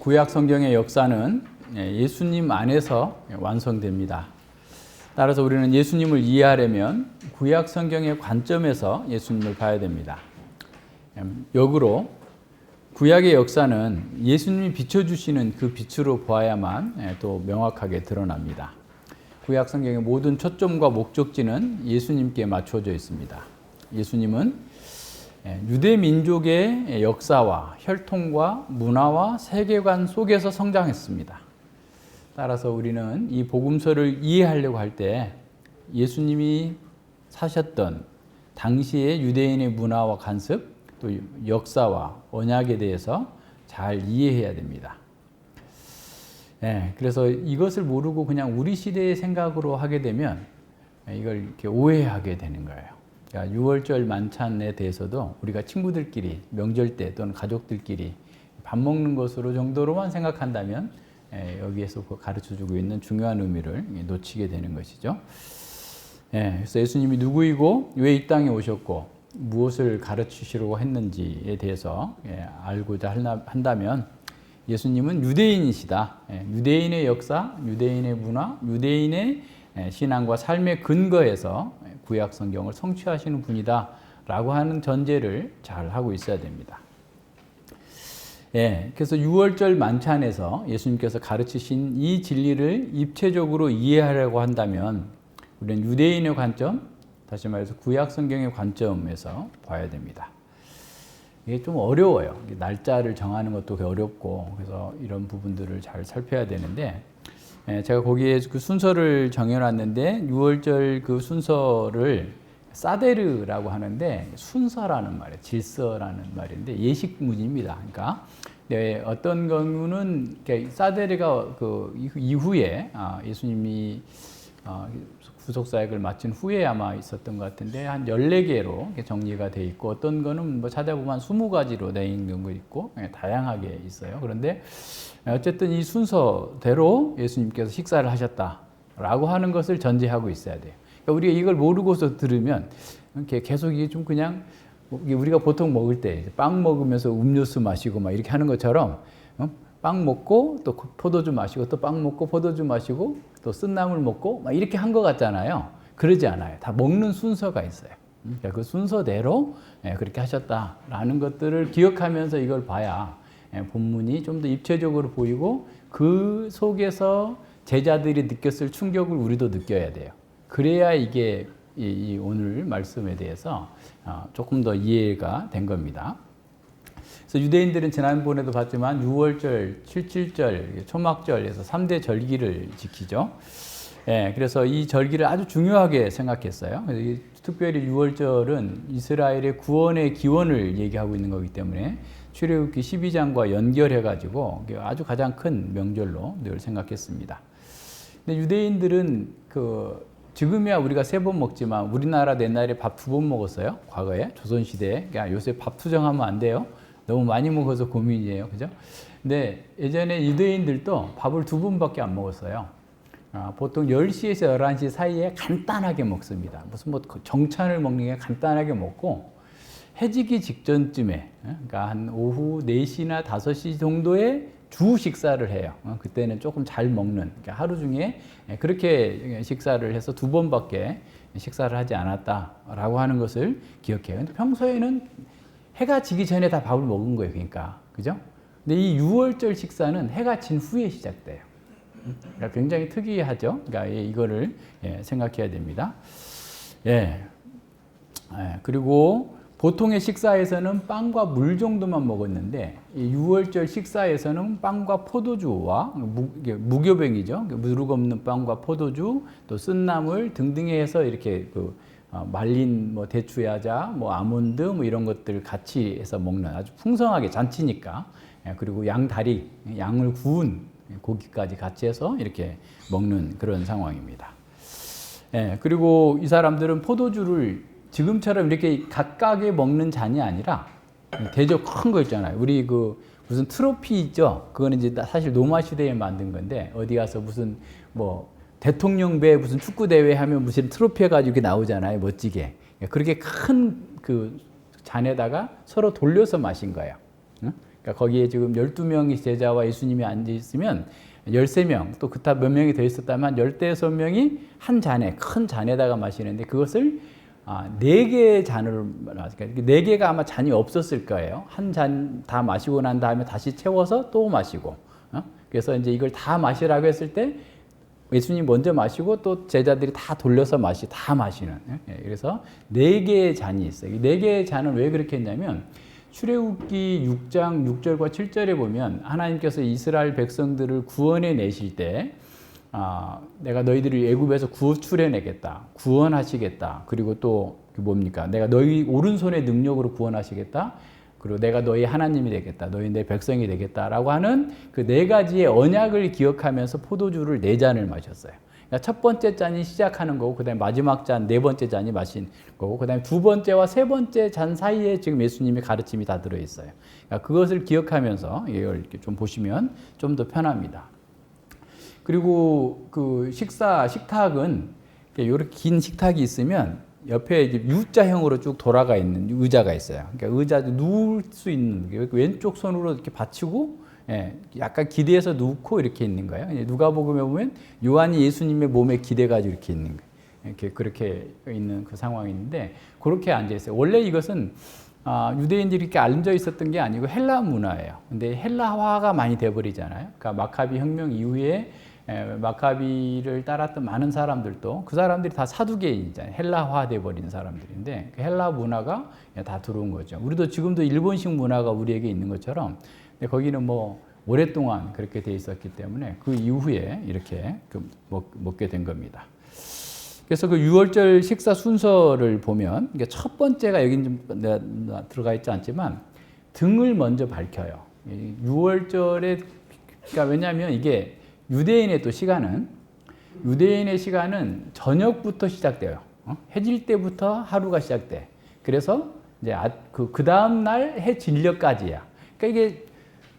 구약 성경의 역사는 예수님 안에서 완성됩니다. 따라서 우리는 예수님을 이해하려면 구약 성경의 관점에서 예수님을 봐야 됩니다. 역으로 구약의 역사는 예수님이 비춰주시는 그 빛으로 보아야만 또 명확하게 드러납니다. 구약 성경의 모든 초점과 목적지는 예수님께 맞춰져 있습니다. 예수님은 유대 민족의 역사와 혈통과 문화와 세계관 속에서 성장했습니다. 따라서 우리는 이 복음서를 이해하려고 할 때 예수님이 사셨던 당시의 유대인의 문화와 관습, 또 역사와 언약에 대해서 잘 이해해야 됩니다. 그래서 이것을 모르고 그냥 우리 시대의 생각으로 하게 되면 이걸 이렇게 오해하게 되는 거예요. 그러니까 유월절 만찬에 대해서도 우리가 친구들끼리 명절 때 또는 가족들끼리 밥 먹는 것으로 정도로만 생각한다면 여기에서 가르쳐주고 있는 중요한 의미를 놓치게 되는 것이죠. 그래서 예수님이 누구이고 왜 이 땅에 오셨고 무엇을 가르치시려고 했는지에 대해서 알고자 한다면 예수님은 유대인이시다. 유대인의 역사, 유대인의 문화, 유대인의 신앙과 삶의 근거에서 구약 성경을 성취하시는 분이다 라고 하는 전제를 잘 하고 있어야 됩니다. 그래서 유월절 만찬에서 예수님께서 가르치신 이 진리를 입체적으로 이해하려고 한다면 우리는 유대인의 관점, 다시 말해서 구약 성경의 관점에서 봐야 됩니다. 이게 좀 어려워요. 날짜를 정하는 것도 어렵고, 그래서 이런 부분들을 잘 살펴야 되는데, 제가 거기에 그 순서를 정해놨는데, 6월절 그 순서를 사데르라고 하는데, 순서라는 말이에요. 질서라는 말인데, 예식문입니다. 그러니까, 어떤 경우는, 사데르가 그 이후에, 예수님이 구속사역을 마친 후에 아마 있었던 것 같은데 한 14개로 정리가 돼 있고 어떤 거는 뭐 찾아보면 20가지로 되어 있는 거 있고 다양하게 있어요. 그런데 어쨌든 이 순서대로 예수님께서 식사를 하셨다라고 하는 것을 전제하고 있어야 돼요. 그러니까 우리가 이걸 모르고서 들으면 이렇게 계속 이게 좀 그냥 우리가 보통 먹을 때 빵 먹으면서 음료수 마시고 막 이렇게 하는 것처럼 빵 먹고 또 포도주 마시고 또 빵 먹고 포도주 마시고 또 쓴나물 먹고 막 이렇게 한 것 같잖아요. 그러지 않아요. 다 먹는 순서가 있어요. 그러니까 그 순서대로 그렇게 하셨다라는 것들을 기억하면서 이걸 봐야 본문이 좀 더 입체적으로 보이고 그 속에서 제자들이 느꼈을 충격을 우리도 느껴야 돼요. 그래야 이게 이 오늘 말씀에 대해서 조금 더 이해가 된 겁니다. 그래서 유대인들은 지난번에도 봤지만 6월절, 77절, 초막절에서 3대 절기를 지키죠. 그래서 이 절기를 아주 중요하게 생각했어요. 그래서 특별히 6월절은 이스라엘의 구원의 기원을 얘기하고 있는 거기 때문에 출애굽기 12장과 연결해가지고 아주 가장 큰 명절로 늘 생각했습니다. 근데 유대인들은 지금이야 우리가 3번 먹지만 우리나라 옛날에 밥 2번 먹었어요. 과거에 조선시대에. 그러니까 요새 밥 투정하면 안 돼요. 너무 많이 먹어서 고민이에요. 그죠? 근데 예전에 유대인들도 밥을 2번밖에 안 먹었어요. 보통 10시에서 11시 사이에 간단하게 먹습니다. 무슨 뭐 정찬을 먹는 게 간단하게 먹고 해지기 직전쯤에, 그러니까 한 오후 4시나 5시 정도에 주 식사를 해요. 그때는 조금 잘 먹는, 그러니까 하루 중에 그렇게 식사를 해서 2번밖에 식사를 하지 않았다라고 하는 것을 기억해요. 근데 평소에는 해가 지기 전에 다 밥을 먹은 거예요. 그러니까. 그죠? 근데 이 6월절 식사는 해가 진 후에 시작돼요. 그러니까 굉장히 특이하죠? 그러니까 이거를 생각해야 됩니다. 그리고 보통의 식사에서는 빵과 물 정도만 먹었는데, 이 6월절 식사에서는 빵과 포도주와 무교병이죠. 무르 없는 빵과 포도주, 또 쓴나물 등등 해서 이렇게 말린 뭐 대추야자, 뭐 아몬드 뭐 이런 것들 같이 해서 먹는 아주 풍성하게 잔치니까. 그리고 양다리, 양을 구운 고기까지 같이 해서 이렇게 먹는 그런 상황입니다. 그리고 이 사람들은 포도주를 지금처럼 이렇게 각각에 먹는 잔이 아니라 대접 큰 거 있잖아요. 우리 무슨 트로피 있죠? 그거는 이제 사실 로마 시대에 만든 건데 어디 가서 무슨 뭐 대통령배 무슨 축구 대회 하면 무슨 트로피 해가지고 이렇게 나오잖아요. 멋지게. 그렇게 큰 잔에다가 서로 돌려서 마신 거예요. 그러니까 거기에 지금 12명의 제자와 예수님이 앉아 있으면 13명, 또 그타 몇 명이 더 있었다면 15명이 한 잔에, 큰 잔에다가 마시는데 그것을 4개의 잔으로 마시니까 4개가 아마 잔이 없었을 거예요. 한 잔 다 마시고 난 다음에 다시 채워서 또 마시고. 그래서 이제 이걸 다 마시라고 했을 때 예수님 먼저 마시고 또 제자들이 다 돌려서 다 마시는. 그래서 4개의 잔이 있어요. 4개의 잔은 왜 그렇게 했냐면 출애굽기 6장 6절과 7절에 보면 하나님께서 이스라엘 백성들을 구원해 내실 때 내가 너희들을 애굽에서 구출해내겠다, 구원하시겠다. 그리고 또 뭡니까? 내가 너희 오른손의 능력으로 구원하시겠다. 그리고 내가 너희 하나님이 되겠다. 너희 내 백성이 되겠다라고 하는 그 4가지의 언약을 기억하면서 포도주를 4잔을 마셨어요. 그러니까 첫 번째 잔이 시작하는 거고, 그 다음에 마지막 잔, 4번째 잔이 마신 거고, 그 다음에 2번째와 3번째 잔 사이에 지금 예수님의 가르침이 다 들어있어요. 그러니까 그것을 기억하면서 이걸 이렇게 좀 보시면 좀 더 편합니다. 그리고 그 식탁은 이렇게 긴 식탁이 있으면 옆에 이제 U자형으로 쭉 돌아가 있는 의자가 있어요. 그러니까 의자도 누울 수 있는, 왼쪽 손으로 이렇게 받치고, 약간 기대서 눕고 이렇게 있는 거예요. 누가복음에 보면 요한이 예수님의 몸에 기대가지고 이렇게 있는 거예요. 이렇게 그렇게 있는 그 상황인데 그렇게 앉아 있어요. 원래 이것은 유대인들이 이렇게 앉아 있었던 게 아니고 헬라 문화예요. 근데 헬라화가 많이 돼버리잖아요. 그러니까 마카비 혁명 이후에 마카비를 따랐던 많은 사람들도 그 사람들이 다 사두개인이잖아요. 헬라화 돼버린 사람들인데 그 헬라 문화가 다 들어온 거죠. 우리도 지금도 일본식 문화가 우리에게 있는 것처럼 근데 거기는 뭐 오랫동안 그렇게 돼 있었기 때문에 그 이후에 이렇게 먹게 된 겁니다. 그래서 그 유월절 식사 순서를 보면 첫 번째가 여기 좀 들어가 있지 않지만 등을 먼저 밝혀요. 유월절에 그러니까 왜냐하면 이게 유대인의 저녁부터 시작돼요. 해질 때부터 하루가 시작돼. 그래서 이제 그 다음 날 해 질려까지야. 그러니까 이게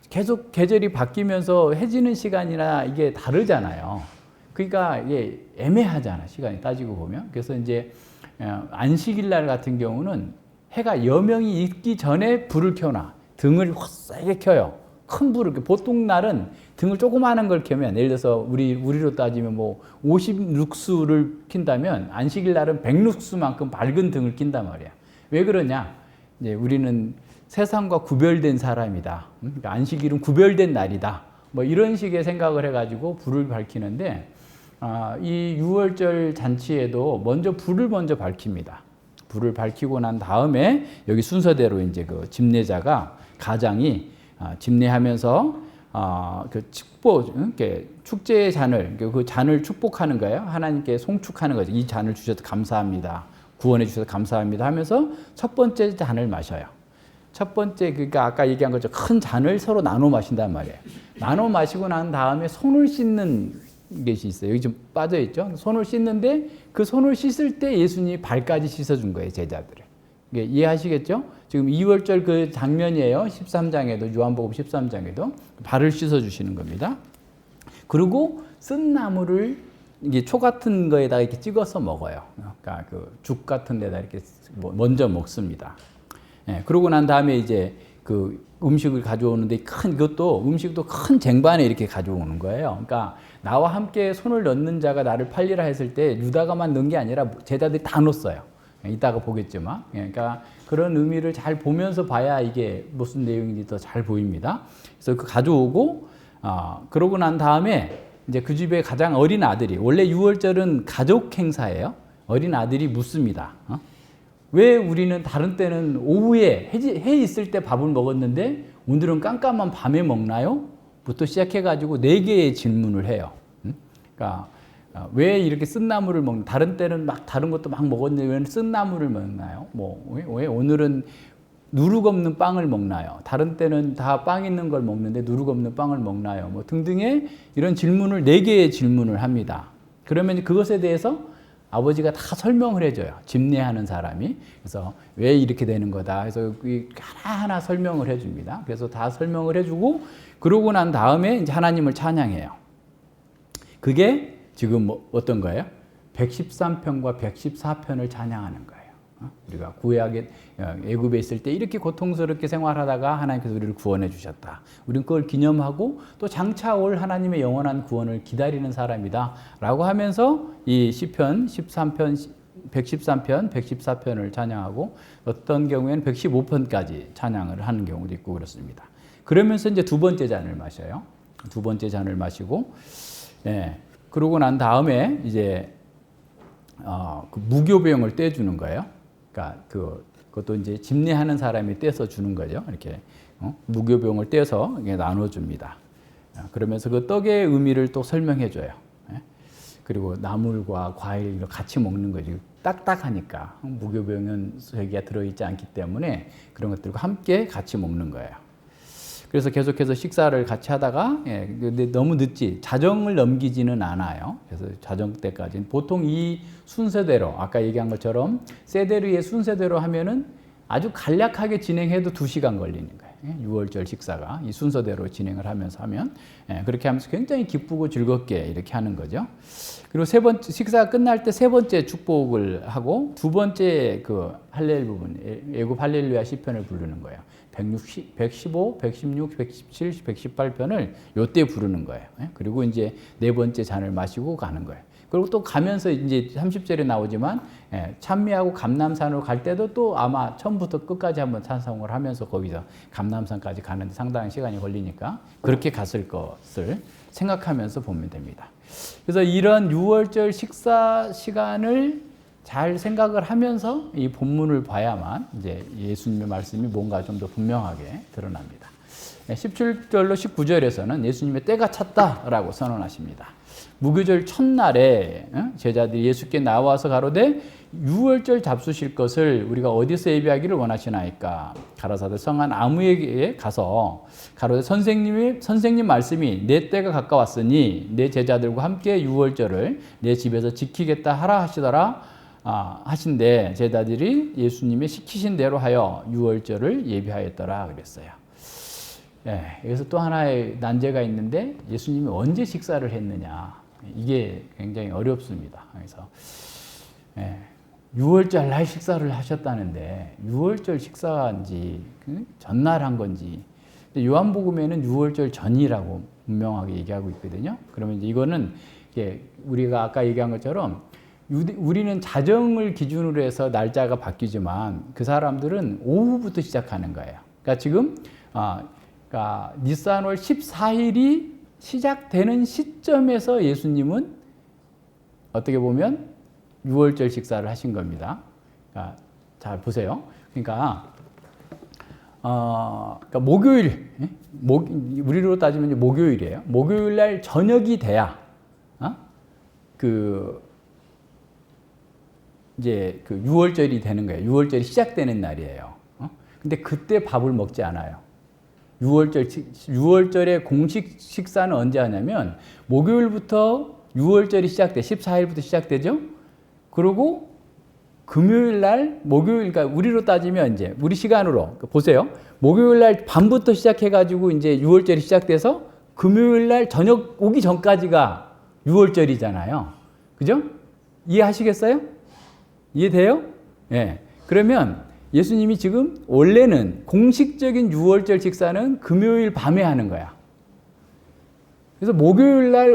계속 계절이 바뀌면서 해지는 시간이나 이게 다르잖아요. 그러니까 이게 애매하잖아, 시간이 따지고 보면. 그래서 이제 안식일 날 같은 경우는 해가 여명이 있기 전에 불을 켜놔. 등을 세게 켜요. 큰 불을. 보통 날은 등을 조그마한 걸 켜면, 예를 들어서 우리로 따지면 뭐 50룩스를 킨다면 안식일 날은 100룩스만큼 밝은 등을 킨단 말이야. 왜 그러냐? 이제 우리는 세상과 구별된 사람이다. 그러니까 안식일은 구별된 날이다. 뭐 이런 식의 생각을 해가지고 불을 밝히는데, 이 유월절 잔치에도 불을 먼저 밝힙니다. 불을 밝히고 난 다음에 여기 순서대로 이제 그 집례자가 가장이 집례하면서 그 축제의 잔을 그 잔을 축복하는 거예요. 하나님께 송축하는 거죠. 이 잔을 주셔서 감사합니다. 구원해 주셔서 감사합니다 하면서 첫 번째 잔을 마셔요. 첫 번째 그러니까 아까 얘기한 것처럼 큰 잔을 서로 나눠 마신단 말이에요. 나눠 마시고 난 다음에 손을 씻는 것이 있어요. 여기 좀 빠져 있죠. 손을 씻는데 그 손을 씻을 때 예수님이 발까지 씻어준 거예요, 제자들을. 이해하시겠죠? 지금 2월절 그 장면이에요. 13장에도 요한복음 13장에도 발을 씻어주시는 겁니다. 그리고 쓴 나물을 이게 초 같은 거에다가 이렇게 찍어서 먹어요. 그러니까 그 죽 같은 데다 이렇게 먼저 먹습니다. 그러고 난 다음에 이제 그 음식을 가져오는데 이것도 음식도 큰 쟁반에 이렇게 가져오는 거예요. 그러니까 나와 함께 손을 넣는 자가 나를 팔리라 했을 때 유다가만 넣은 게 아니라 제자들이 다 넣었어요. 이따가 보겠지만. 그러니까 그런 의미를 잘 보면서 봐야 이게 무슨 내용인지 더 잘 보입니다. 그래서 그 가져오고, 그러고 난 다음에 이제 그 집에 가장 어린 아들이, 원래 유월절은 가족 행사예요. 어린 아들이 묻습니다. 왜 우리는 다른 때는 오후에 해 있을 때 밥을 먹었는데 오늘은 깜깜한 밤에 먹나요? 부터 시작해가지고 4개의 질문을 해요. 그러니까 왜 이렇게 쓴 나물을 먹는? 다른 때는 막 다른 것도 막 먹었는데 왜 쓴 나물을 먹나요? 왜 오늘은 누룩 없는 빵을 먹나요? 다른 때는 다 빵 있는 걸 먹는데 누룩 없는 빵을 먹나요? 뭐 등등의 이런 질문을 4개의 질문을 합니다. 그러면 그것에 대해서 아버지가 다 설명을 해줘요. 집례하는 사람이. 그래서 왜 이렇게 되는 거다. 그래서 하나하나 설명을 해줍니다. 그래서 다 설명을 해주고 그러고 난 다음에 이제 하나님을 찬양해요. 그게 지금 어떤 거예요? 113편과 114편을 찬양하는 거예요. 우리가 구약에 애굽에 있을 때 이렇게 고통스럽게 생활하다가 하나님께서 우리를 구원해 주셨다. 우리는 그걸 기념하고 또 장차 올 하나님의 영원한 구원을 기다리는 사람이다라고 하면서 이 시편 13편, 113편, 114편을 찬양하고 어떤 경우에는 115편까지 찬양을 하는 경우도 있고 그렇습니다. 그러면서 이제 두 번째 잔을 마셔요. 두 번째 잔을 마시고, 그러고 난 다음에 이제 그 무교병을 떼주는 거예요. 그러니까 그것도 이제 집례하는 사람이 떼서 주는 거죠. 이렇게 무교병을 떼서 이게 나눠줍니다. 그러면서 그 떡의 의미를 또 설명해줘요. 그리고 나물과 과일을 같이 먹는 거죠. 딱딱하니까 무교병은 쇠기가 들어있지 않기 때문에 그런 것들과 함께 같이 먹는 거예요. 그래서 계속해서 식사를 같이 하다가 근데 너무 늦지 자정을 넘기지는 않아요. 그래서 자정 때까지는 보통 이 순서대로 아까 얘기한 것처럼 세데르의 순서대로 하면은 아주 간략하게 진행해도 2시간 걸리는 거예요. 유월절 식사가 이 순서대로 진행을 하면서 하면 그렇게 하면서 굉장히 기쁘고 즐겁게 이렇게 하는 거죠. 그리고 세 번째 식사가 끝날 때 세 번째 축복을 하고 두 번째 그 할렐 부분 애굽 할렐루야 시편을 부르는 거예요. 115, 116, 117, 118편을 요때 부르는 거예요. 그리고 이제 네 번째 잔을 마시고 가는 거예요. 그리고 또 가면서 이제 30절에 나오지만 찬미하고 감람산으로 갈 때도 또 아마 처음부터 끝까지 한번 찬송을 하면서 거기서 감람산까지 가는데 상당한 시간이 걸리니까 그렇게 갔을 것을 생각하면서 보면 됩니다. 그래서 이런 유월절 식사 시간을 잘 생각을 하면서 이 본문을 봐야만 이제 예수님의 말씀이 뭔가 좀 더 분명하게 드러납니다. 17절로 19절에서는 예수님의 때가 찼다라고 선언하십니다. 무교절 첫날에 제자들이 예수께 나와서 가로되 유월절 잡수실 것을 우리가 어디서 예비하기를 원하시나이까? 가라사대 성한 아무에게 가서 가로되 선생님 말씀이 내 때가 가까웠으니 내 제자들과 함께 유월절을 내 집에서 지키겠다 하라 하시더라. 하신데 제자들이 예수님의 시키신 대로 하여 유월절을 예비하였더라 그랬어요. 여기서 또 하나의 난제가 있는데 예수님이 언제 식사를 했느냐 이게 굉장히 어렵습니다. 그래서 유월절 날 식사를 하셨다는데 유월절 식사인지 전날 한 건지 요한복음에는 유월절 전이라고 분명하게 얘기하고 있거든요. 그러면 이제 이거는 우리가 아까 얘기한 것처럼 우리는 자정을 기준으로 해서 날짜가 바뀌지만 그 사람들은 오후부터 시작하는 거예요. 그러니까 지금 그러니까 니산월 14일이 시작되는 시점에서 예수님은 어떻게 보면 유월절 식사를 하신 겁니다. 그러니까 잘 보세요. 그러니까 목요일, 우리로 따지면 목요일이에요. 목요일 날 저녁이 돼야 이제 그 유월절이 되는 거예요. 유월절이 시작되는 날이에요. 근데 그때 밥을 먹지 않아요. 유월절의 공식 식사는 언제 하냐면 목요일부터 유월절이 시작돼. 14일부터 시작되죠. 그리고 금요일 날 목요일 그러니까 우리로 따지면 이제 우리 시간으로 보세요. 목요일 날 밤부터 시작해 가지고 이제 유월절이 시작돼서 금요일 날 저녁 오기 전까지가 유월절이잖아요. 그죠? 이해하시겠어요? 이해돼요? 그러면 예수님이 지금 원래는 공식적인 유월절 식사는 금요일 밤에 하는 거야. 그래서 목요일 날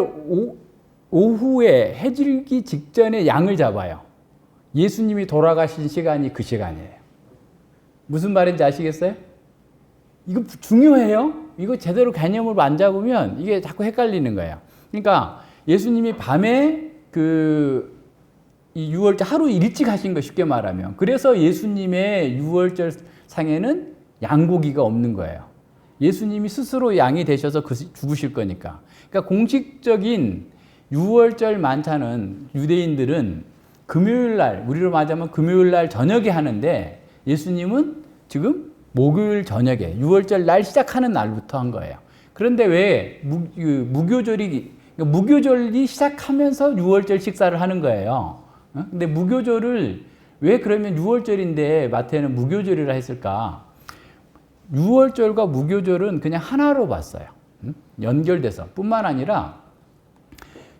오후에 해질기 직전에 양을 잡아요. 예수님이 돌아가신 시간이 그 시간이에요. 무슨 말인지 아시겠어요? 이거 중요해요. 이거 제대로 개념을 안 잡으면 이게 자꾸 헷갈리는 거예요. 그러니까 예수님이 밤에 이 유월절 하루 일찍 하신 거 쉽게 말하면. 그래서 예수님의 유월절 상에는 양고기가 없는 거예요. 예수님이 스스로 양이 되셔서 죽으실 거니까. 그러니까 공식적인 유월절 만찬은 유대인들은 금요일 날, 우리로 말하자면 금요일 날 저녁에 하는데 예수님은 지금 목요일 저녁에 유월절 날 시작하는 날부터 한 거예요. 그런데 왜 무교절이 시작하면서 유월절 식사를 하는 거예요. 근데 무교절을 왜 그러면 유월절인데 마태는 무교절이라 했을까? 유월절과 무교절은 그냥 하나로 봤어요. 연결돼서 뿐만 아니라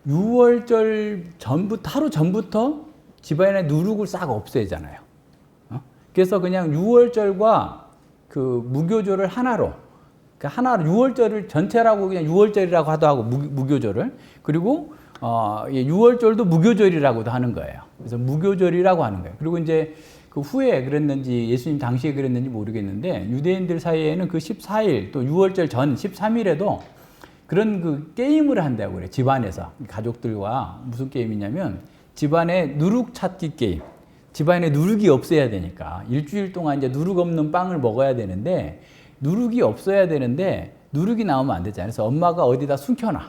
유월절 전부터 하루 전부터 집안에 누룩을 싹 없애잖아요. 그래서 그냥 유월절과 그 무교절을 하나로, 그러니까 하나로 유월절을 전체라고 그냥 유월절이라고 하고 무교절을, 그리고 유월절도 무교절이라고도 하는 거예요. 그래서 무교절이라고 하는 거예요. 그리고 이제 그 후에 그랬는지 예수님 당시에 그랬는지 모르겠는데 유대인들 사이에는 그 14일 또 유월절 전 13일에도 그런 그 게임을 한다고 그래요. 집안에서 가족들과 무슨 게임이냐면 집안의 누룩 찾기 게임. 집안에 누룩이 없어야 되니까 일주일 동안 이제 누룩 없는 빵을 먹어야 되는데 누룩이 없어야 되는데 누룩이 나오면 안 되잖아요. 그래서 엄마가 어디다 숨겨놔.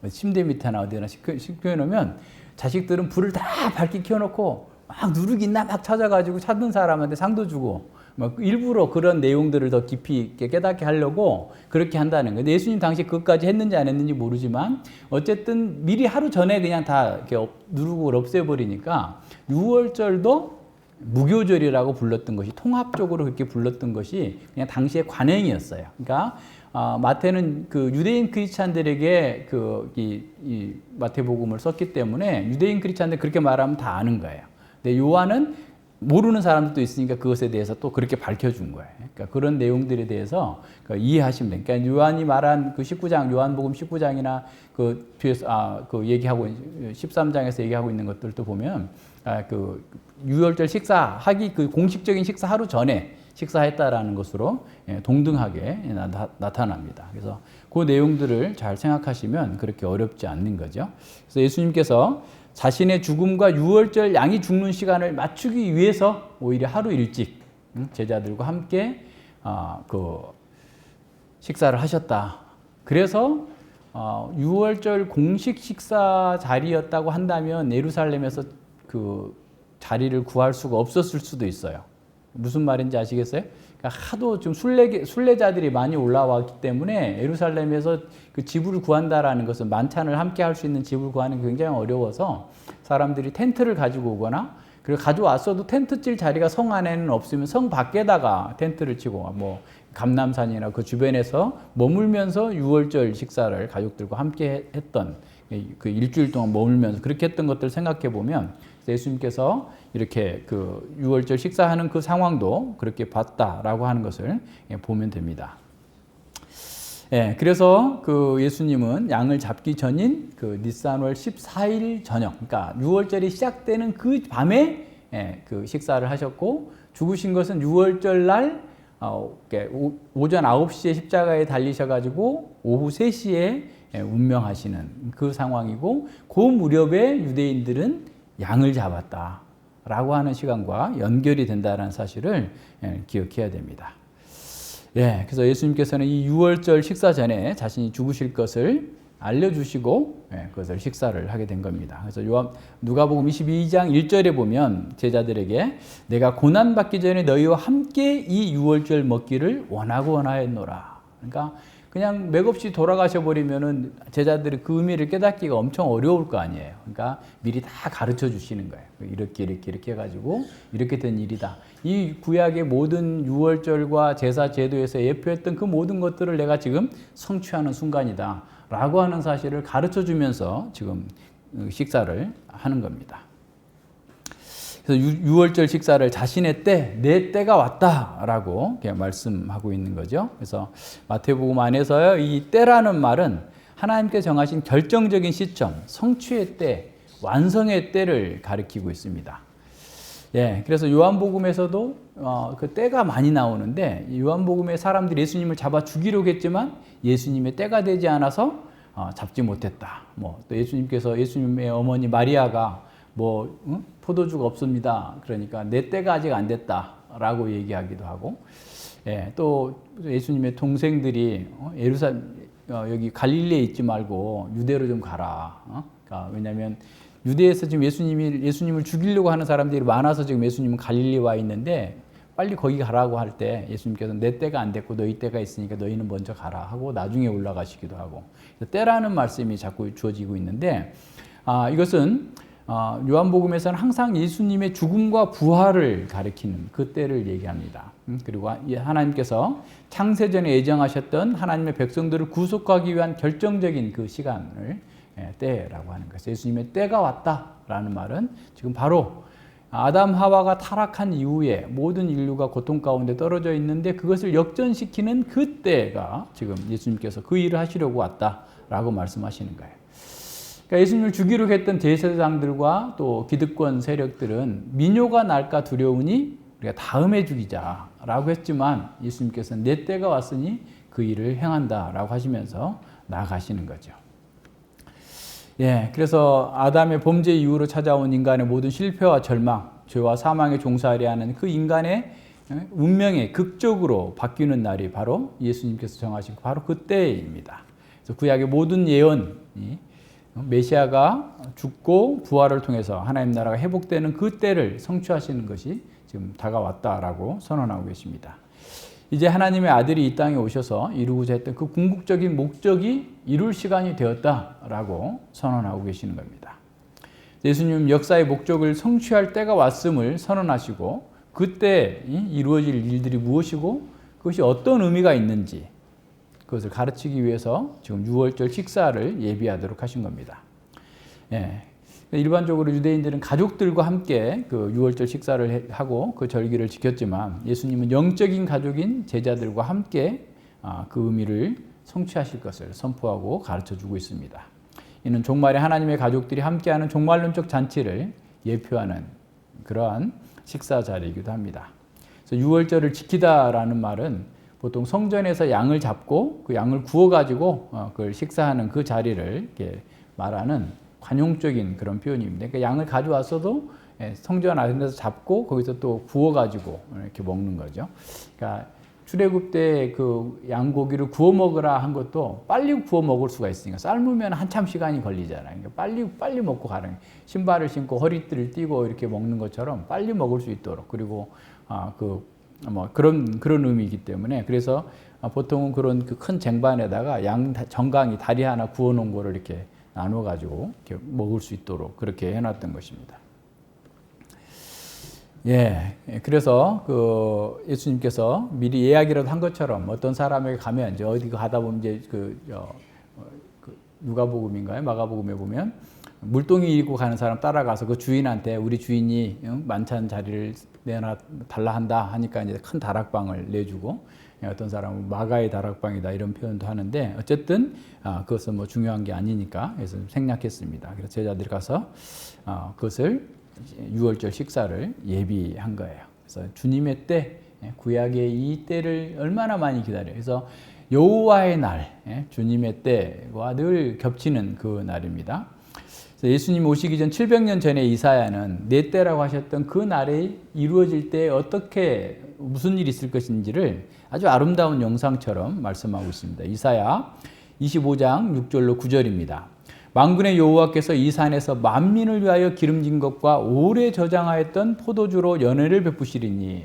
침대 밑에나 어디나 숨겨놓으면 자식들은 불을 다 밝게 켜놓고 막 누룩 있나 막 찾아가지고 찾는 사람한테 상도 주고 막 일부러 그런 내용들을 더 깊이 있게 깨닫게 하려고 그렇게 한다는 거예요. 예수님 당시 그것까지 했는지 안 했는지 모르지만 어쨌든 미리 하루 전에 그냥 다 이렇게 누룩을 없애버리니까 유월절도 무교절이라고 불렀던 것이 통합적으로 그렇게 불렀던 것이 그냥 당시의 관행이었어요. 그러니까 마태는 그 유대인 크리스찬들에게 이 마태복음을 썼기 때문에 유대인 크리스찬들 그렇게 말하면 다 아는 거예요. 근데 요한은 모르는 사람들도 있으니까 그것에 대해서 또 그렇게 밝혀준 거예요. 그러니까 그런 내용들에 대해서 이해하시면 돼요. 그러니까 요한이 말한 그 19장, 요한복음 19장이나 그 뒤에서 그 얘기하고 13장에서 얘기하고 있는 것들도 보면 그 유월절 식사하기 그 공식적인 식사 하루 전에 식사했다라는 것으로 동등하게 나타납니다. 그래서 그 내용들을 잘 생각하시면 그렇게 어렵지 않는 거죠. 그래서 예수님께서 자신의 죽음과 유월절 양이 죽는 시간을 맞추기 위해서 오히려 하루 일찍 제자들과 함께 그 식사를 하셨다. 그래서 유월절 공식 식사 자리였다고 한다면 예루살렘에서 그 자리를 구할 수가 없었을 수도 있어요. 무슨 말인지 아시겠어요? 그러니까 하도 좀 순례자들이 많이 올라왔기 때문에 예루살렘에서 그 지부를 구한다라는 것은 만찬을 함께 할 수 있는 지부를 구하는 게 굉장히 어려워서 사람들이 텐트를 가지고 오거나 그리고 가져왔어도 텐트 칠 자리가 성 안에는 없으면 성 밖에다가 텐트를 치고 뭐 감람산이나 그 주변에서 머물면서 유월절 식사를 가족들과 함께 했던 그 일주일 동안 머물면서 그렇게 했던 것들을 생각해 보면 예수님께서 이렇게 그 유월절 식사하는 그 상황도 그렇게 봤다라고 하는 것을 보면 됩니다. 예, 그래서 그 예수님은 양을 잡기 전인 그 니산월 14일 저녁, 그러니까 유월절이 시작되는 그 밤에 그 식사를 하셨고 죽으신 것은 유월절 날 오전 9시에 십자가에 달리셔가지고 오후 3시에 운명하시는 그 상황이고 그 무렵에 유대인들은 양을 잡았다라고 하는 시간과 연결이 된다는 사실을 기억해야 됩니다. 예, 그래서 예수님께서는 이 유월절 식사 전에 자신이 죽으실 것을 알려주시고 그것을 식사를 하게 된 겁니다. 그래서 누가복음 22장 1절에 보면 제자들에게 내가 고난받기 전에 너희와 함께 이 유월절 먹기를 원하였노라. 그러니까 그냥 맥없이 돌아가셔 버리면은 제자들이 그 의미를 깨닫기가 엄청 어려울 거 아니에요. 그러니까 미리 다 가르쳐 주시는 거예요. 이렇게 해가지고 이렇게 된 일이다. 이 구약의 모든 유월절과 제사 제도에서 예표했던 그 모든 것들을 내가 지금 성취하는 순간이다. 라고 하는 사실을 가르쳐 주면서 지금 식사를 하는 겁니다. 그래서 유월절 식사를 자신의 때, 내 때가 왔다라고 말씀하고 있는 거죠. 그래서 마태복음 안에서요, 이 때라는 말은 하나님께 정하신 결정적인 시점, 성취의 때, 완성의 때를 가리키고 있습니다. 예, 그래서 요한복음에서도 그 때가 많이 나오는데 요한복음에 사람들이 예수님을 잡아 죽이려고 했지만 예수님의 때가 되지 않아서 잡지 못했다. 뭐 또 예수님의 어머니 마리아가 포도주가 없습니다. 그러니까 내 때가 아직 안 됐다라고 얘기하기도 하고, 예, 또 예수님의 동생들이 여기 갈릴리에 있지 말고 유대로 좀 가라. 그러니까 왜냐하면 유대에서 지금 예수님을 죽이려고 하는 사람들이 많아서 지금 예수님은 갈릴리 와 있는데 빨리 거기 가라고 할 때 예수님께서 내 때가 안 됐고 너희 때가 있으니까 너희는 먼저 가라 하고 나중에 올라가시기도 하고, 때라는 말씀이 자꾸 주어지고 있는데 이것은 요한복음에서는 항상 예수님의 죽음과 부활을 가리키는 그 때를 얘기합니다. 그리고 하나님께서 창세전에 예정하셨던 하나님의 백성들을 구속하기 위한 결정적인 그 시간을 때라고 하는 것이죠. 예수님의 때가 왔다라는 말은 지금 바로 아담 하와가 타락한 이후에 모든 인류가 고통 가운데 떨어져 있는데 그것을 역전시키는 그때가 지금 예수님께서 그 일을 하시려고 왔다라고 말씀하시는 거예요. 그러니까 예수님을 죽이려고 했던 대제사장들과 또 기득권 세력들은 민요가 날까 두려우니 우리가 다음에 죽이자라고 했지만 예수님께서는 내 때가 왔으니 그 일을 행한다라고 하시면서 나아가시는 거죠. 예, 그래서 아담의 범죄 이후로 찾아온 인간의 모든 실패와 절망, 죄와 사망에 종사하려 하는 그 인간의 운명이 극적으로 바뀌는 날이 바로 예수님께서 정하신 바로 그때입니다. 그래서 구약의 모든 예언이 메시아가 죽고 부활을 통해서 하나님 나라가 회복되는 그 때를 성취하시는 것이 지금 다가왔다라고 선언하고 계십니다. 이제 하나님의 아들이 이 땅에 오셔서 이루고자 했던 그 궁극적인 목적이 이룰 시간이 되었다라고 선언하고 계시는 겁니다. 예수님 역사의 목적을 성취할 때가 왔음을 선언하시고 그때 이루어질 일들이 무엇이고 그것이 어떤 의미가 있는지 그것을 가르치기 위해서 지금 유월절 식사를 예비하도록 하신 겁니다. 예. 일반적으로 유대인들은 가족들과 함께 그 유월절 식사를 하고 그 절기를 지켰지만 예수님은 영적인 가족인 제자들과 함께 그 의미를 성취하실 것을 선포하고 가르쳐주고 있습니다. 이는 종말에 하나님의 가족들이 함께하는 종말론적 잔치를 예표하는 그러한 식사 자리이기도 합니다. 그래서 유월절을 지키다라는 말은 보통 성전에서 양을 잡고 그 양을 구워가지고 그걸 식사하는 그 자리를 이렇게 말하는 관용적인 그런 표현입니다. 그러니까 양을 가져왔어도 성전 안에서 잡고 거기서 또 구워가지고 이렇게 먹는 거죠. 그러니까 출애굽 때 그 양고기를 구워 먹으라 한 것도 빨리 구워 먹을 수가 있으니까 삶으면 한참 시간이 걸리잖아요. 그러니까 빨리 먹고 가는 신발을 신고 허리띠를 띄고 이렇게 먹는 것처럼 빨리 먹을 수 있도록 그리고 그런 의미이기 때문에 그래서 보통은 그런 그 큰 쟁반에다가 양 정강이 다리 하나 구워 놓은 거를 이렇게 나눠 가지고 이렇게 먹을 수 있도록 그렇게 해놨던 것입니다. 예, 그래서 그 예수님께서 미리 이야기라도 한 것처럼 어떤 사람에게 가면 이제 어디 가다 보면 이제 그 누가복음인가요? 마가복음에 보면 물동이 잃고 가는 사람 따라가서 그 주인한테 우리 주인이 만찬 자리를 달라 한다 하니까 이제 큰 다락방을 내주고 어떤 사람은 마가의 다락방이다 이런 표현도 하는데 어쨌든 그것은 뭐 중요한 게 아니니까 그래서 생략했습니다. 그래서 제자들이 가서 그것을 유월절 식사를 예비한 거예요. 그래서 주님의 때 구약의 이 때를 얼마나 많이 기다려요. 그래서 여호와의 날 주님의 때와 늘 겹치는 그 날입니다. 예수님 오시기 전 700년 전에 이사야는 내 때라고 하셨던 그 날이 이루어질 때 어떻게 무슨 일이 있을 것인지를 아주 아름다운 영상처럼 말씀하고 있습니다. 이사야 25장 6절로 9절입니다. 만군의 여호와께서 이 산에서 만민을 위하여 기름진 것과 오래 저장하였던 포도주로 연회를 베푸시리니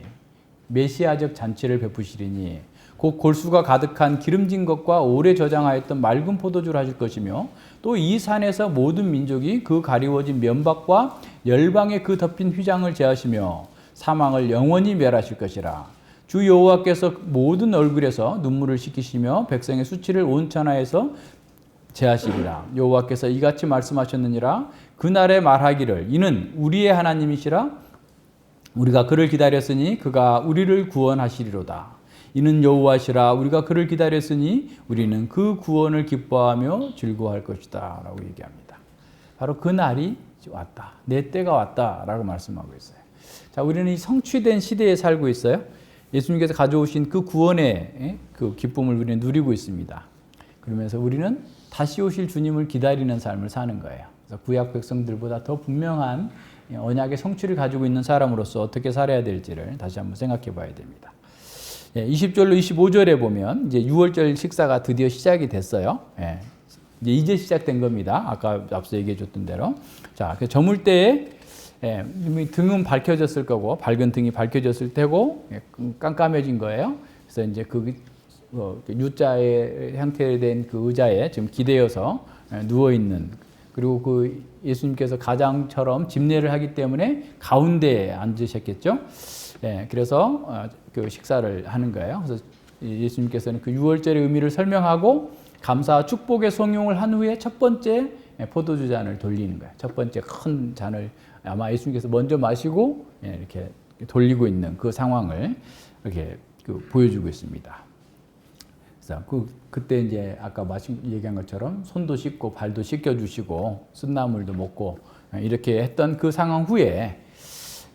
메시아적 잔치를 베푸시리니 곧 골수가 가득한 기름진 것과 오래 저장하였던 맑은 포도주를 하실 것이며 또 이 산에서 모든 민족이 그 가리워진 면박과 열방의 그 덮인 휘장을 제하시며 사망을 영원히 멸하실 것이라. 주 여호와께서 모든 얼굴에서 눈물을 씻기시며 백성의 수치를 온 천하에서 제하시리라. 여호와께서 이같이 말씀하셨느니라. 그날에 말하기를 이는 우리의 하나님이시라. 우리가 그를 기다렸으니 그가 우리를 구원하시리로다. 이는 여호와시라. 우리가 그를 기다렸으니 우리는 그 구원을 기뻐하며 즐거워할 것이다 라고 얘기합니다. 바로 그 날이 왔다. 내 때가 왔다 라고 말씀하고 있어요. 자, 우리는 이 성취된 시대에 살고 있어요. 예수님께서 가져오신 그 구원의 그 기쁨을 우리는 누리고 있습니다. 그러면서 우리는 다시 오실 주님을 기다리는 삶을 사는 거예요. 그래서 구약 백성들보다 더 분명한 언약의 성취를 가지고 있는 사람으로서 어떻게 살아야 될지를 다시 한번 생각해 봐야 됩니다. 20절로 25절에 보면 이제 유월절 식사가 드디어 시작이 됐어요. 이제 시작된 겁니다. 아까 앞서 얘기해 줬던 대로. 자, 저물 때에 등은 밝혀졌을 거고 밝은 등이 밝혀졌을 테고 깜깜해진 거예요. 그래서 이제 그 U자의 형태된 그 의자에 지금 기대어서 누워 있는 그리고 그 예수님께서 가장처럼 집례를 하기 때문에 가운데에 앉으셨겠죠. 그래서 그 식사를 하는 거예요. 그래서 예수님께서는 그 유월절의 의미를 설명하고 감사와 축복의 성용을 한 후에 첫 번째 포도주 잔을 돌리는 거예요. 첫 번째 큰 잔을 아마 예수님께서 먼저 마시고 이렇게 돌리고 있는 그 상황을 이렇게 보여주고 있습니다. 그래서 그때 이제 아까 얘기한 것처럼 손도 씻고 발도 씻겨주시고 쓴나물도 먹고 이렇게 했던 그 상황 후에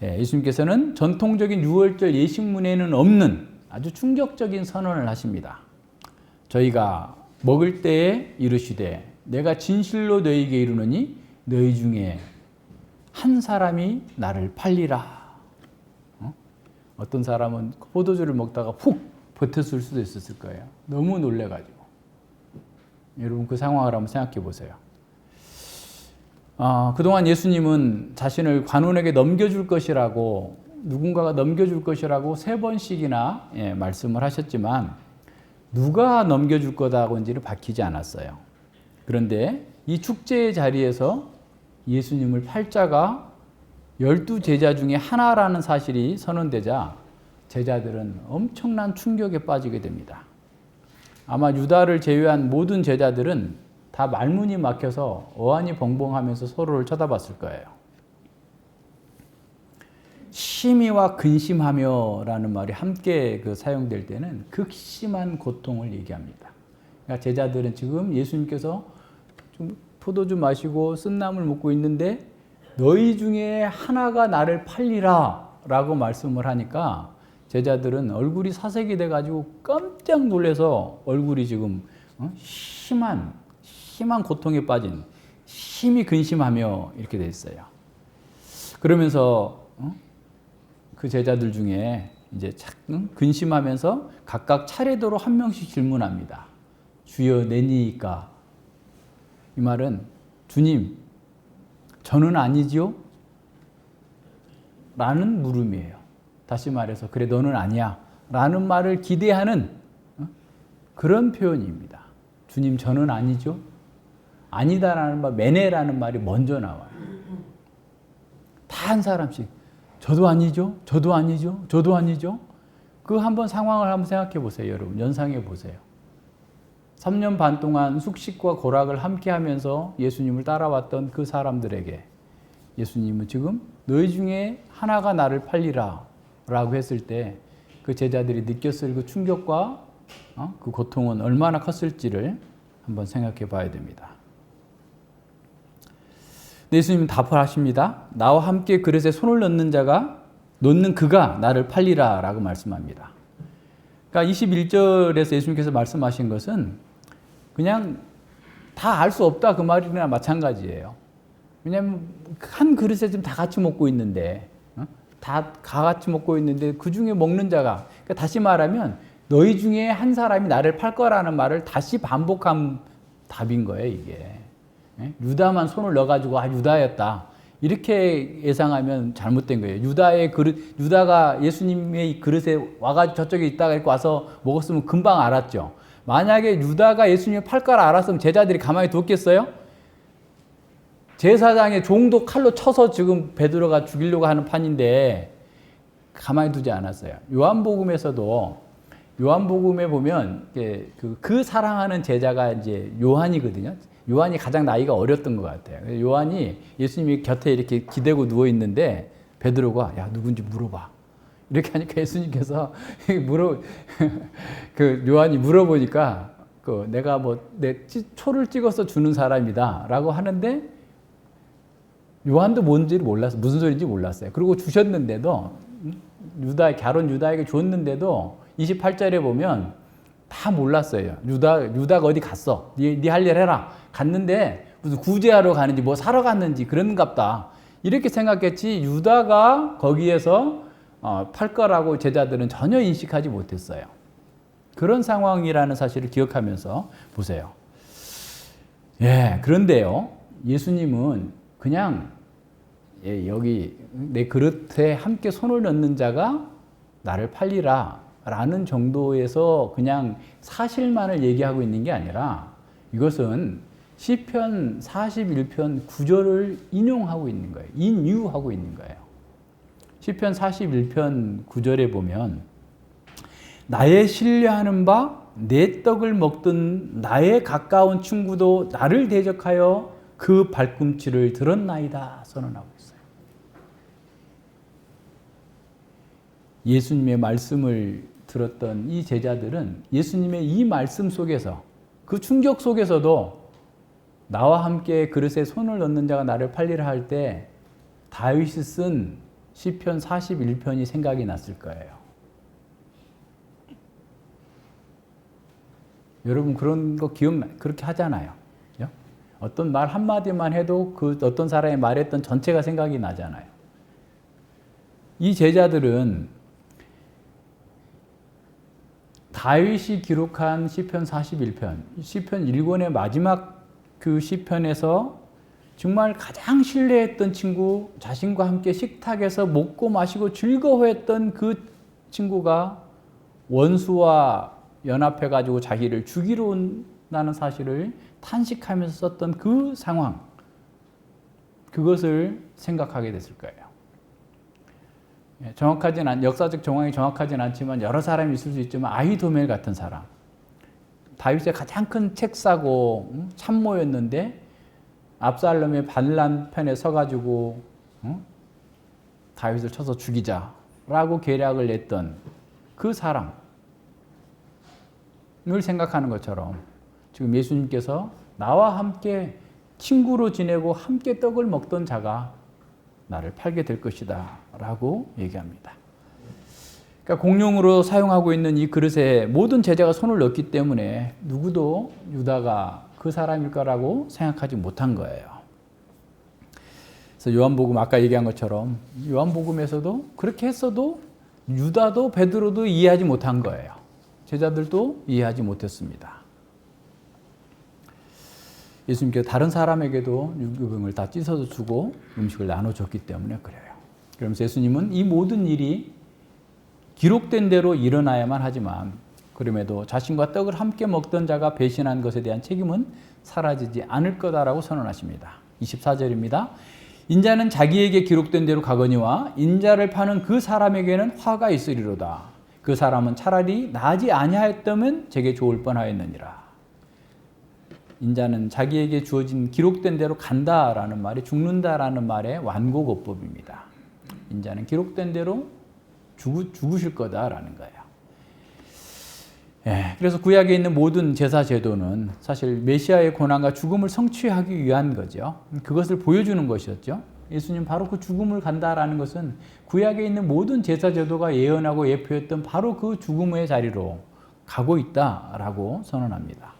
예수님께서는 전통적인 유월절 예식문에는 없는 아주 충격적인 선언을 하십니다. 저희가 먹을 때에 이르시되 내가 진실로 너희에게 이르노니 너희 중에 한 사람이 나를 팔리라. 어떤 사람은 포도주를 먹다가 푹 버텼을 수도 있었을 거예요. 너무 놀래가지고. 여러분 그 상황을 한번 생각해 보세요. 그동안 예수님은 자신을 관원에게 넘겨줄 것이라고 누군가가 넘겨줄 것이라고 3번씩이나 말씀을 하셨지만 누가 넘겨줄 거다고인지를 밝히지 않았어요. 그런데 이 축제의 자리에서 예수님을 팔자가 12제자 중에 하나라는 사실이 선언되자 제자들은 엄청난 충격에 빠지게 됩니다. 아마 유다를 제외한 모든 제자들은 다 말문이 막혀서 어안이 벙벙하면서 서로를 쳐다봤을 거예요. 심히와 근심하며 라는 말이 함께 사용될 때는 극심한 고통을 얘기합니다. 그러니까 제자들은 지금 예수님께서 좀 포도주 마시고 쓴나물 먹고 있는데 너희 중에 하나가 나를 팔리라 라고 말씀을 하니까 제자들은 얼굴이 사색이 돼가지고 깜짝 놀라서 얼굴이 지금 심한 고통에 빠진 심히 근심하며 이렇게 돼 있어요. 그러면서 그 제자들 중에 이제 근심하면서 각각 차례대로 한 명씩 질문합니다. 주여 내니이까? 이 말은 주님 저는 아니지요? 라는 물음이에요. 다시 말해서 그래 너는 아니야 라는 말을 기대하는 그런 표현입니다. 주님 저는 아니죠? 아니다라는 말, 메네라는 말이 먼저 나와요. 다 한 사람씩 저도 아니죠? 저도 아니죠? 저도 아니죠? 그 한번 상황을 한번 생각해 보세요. 여러분 연상해 보세요. 3년 반 동안 숙식과 고락을 함께 하면서 예수님을 따라왔던 그 사람들에게 예수님은 지금 너희 중에 하나가 나를 팔리라 라고 했을 때 그 제자들이 느꼈을 그 충격과 그 고통은 얼마나 컸을지를 한번 생각해 봐야 됩니다. 예수님은 답을 하십니다. 나와 함께 그릇에 손을 놓는 그가 나를 팔리라 라고 말씀합니다. 그러니까 21절에서 예수님께서 말씀하신 것은 그냥 다 알 수 없다 그 말이나 마찬가지예요. 왜냐하면 한 그릇에 지금 다 같이 먹고 있는데 다 같이 먹고 있는데 그 중에 먹는 자가 그러니까 다시 말하면 너희 중에 한 사람이 나를 팔 거라는 말을 다시 반복한 답인 거예요 이게. 유다만 손을 넣어가지고 유다였다 이렇게 예상하면 잘못된 거예요. 유다가 예수님의 그릇에 와가지고 저쪽에 있다가 이렇게 와서 먹었으면 금방 알았죠. 만약에 유다가 예수님을 팔 걸 알았으면 제자들이 가만히 뒀겠어요? 제사장의 종도 칼로 쳐서 지금 베드로가 죽이려고 하는 판인데 가만히 두지 않았어요. 요한복음에 보면 그 사랑하는 제자가 이제 요한이거든요. 요한이 가장 나이가 어렸던 것 같아요. 요한이 예수님이 곁에 이렇게 기대고 누워 있는데 베드로가 야 누군지 물어봐. 이렇게 하니까 예수님께서 요한이 물어보니까 내가 내 초를 찍어서 주는 사람이다라고 하는데 요한도 뭔지를 몰랐어요. 무슨 소리인지 몰랐어요. 그리고 주셨는데도 갸론 유다에게 줬는데도 28절에 보면 다 몰랐어요. 유다가 어디 갔어? 네 할 일 해라. 갔는데 무슨 구제하러 가는지 사러 갔는지 그런갑다. 이렇게 생각했지 유다가 거기에서 팔 거라고 제자들은 전혀 인식하지 못했어요. 그런 상황이라는 사실을 기억하면서 보세요. 그런데요. 예수님은 그냥 여기 내 그릇에 함께 손을 넣는 자가 나를 팔리라 라는 정도에서 그냥 사실만을 얘기하고 있는 게 아니라 이것은 시편 41편 9절을 인용하고 있는 거예요. 인유하고 있는 거예요. 시편 41편 9절에 보면 나의 신뢰하는 바 내 떡을 먹던 나의 가까운 친구도 나를 대적하여 그 발꿈치를 들었나이다 선언하고 있어요. 예수님의 말씀을 들었던 이 제자들은 예수님의 이 말씀 속에서 그 충격 속에서도 나와 함께 그릇에 손을 넣는 자가 나를 팔리라 할 때 다윗이 쓴 시편 41편이 생각이 났을 거예요. 여러분 그런 거 그렇게 하잖아요. 그죠? 어떤 말 한마디만 해도 그 어떤 사람이 말했던 전체가 생각이 나잖아요. 이 제자들은 다윗이 기록한 시편 41편, 시편 1권의 마지막 그 시편에서 정말 가장 신뢰했던 친구, 자신과 함께 식탁에서 먹고 마시고 즐거워했던 그 친구가 원수와 연합해가지고 자기를 죽이러 온다는 사실을 탄식하면서 썼던 그 상황, 그것을 생각하게 됐을 거예요. 역사적 정황이 정확하진 않지만 여러 사람이 있을 수 있지만 아히도멜 같은 사람, 다윗의 가장 큰 책사고 참모였는데 압살롬의 반란편에 서가지고 다윗을 쳐서 죽이자라고 계략을 냈던 그 사람을 생각하는 것처럼 지금 예수님께서 나와 함께 친구로 지내고 함께 떡을 먹던 자가 나를 팔게 될 것이다 라고 얘기합니다. 그러니까 공용으로 사용하고 있는 이 그릇에 모든 제자가 손을 넣기 때문에 누구도 유다가 그 사람일 거라고 생각하지 못한 거예요. 그래서 요한복음 아까 얘기한 것처럼 요한복음에서도 그렇게 했어도 유다도 베드로도 이해하지 못한 거예요. 제자들도 이해하지 못했습니다. 예수님께서 다른 사람에게도 유교병을 다 찢어서 주고 음식을 나눠줬기 때문에 그래요. 그러면서 예수님은 이 모든 일이 기록된 대로 일어나야만 하지만 그럼에도 자신과 떡을 함께 먹던 자가 배신한 것에 대한 책임은 사라지지 않을 거다라고 선언하십니다. 24절입니다. 인자는 자기에게 기록된 대로 가거니와 인자를 파는 그 사람에게는 화가 있으리로다. 그 사람은 차라리 나지 아니하였다면 제게 좋을 뻔하였느니라. 인자는 자기에게 주어진 기록된 대로 간다라는 말이 죽는다라는 말의 완고급법입니다. 인자는 기록된 대로 죽으실 거다라는 거예요. 그래서 구약에 있는 모든 제사 제도는 사실 메시아의 고난과 죽음을 성취하기 위한 거죠. 그것을 보여주는 것이었죠. 예수님 바로 그 죽음을 간다라는 것은 구약에 있는 모든 제사 제도가 예언하고 예표했던 바로 그 죽음의 자리로 가고 있다라고 선언합니다.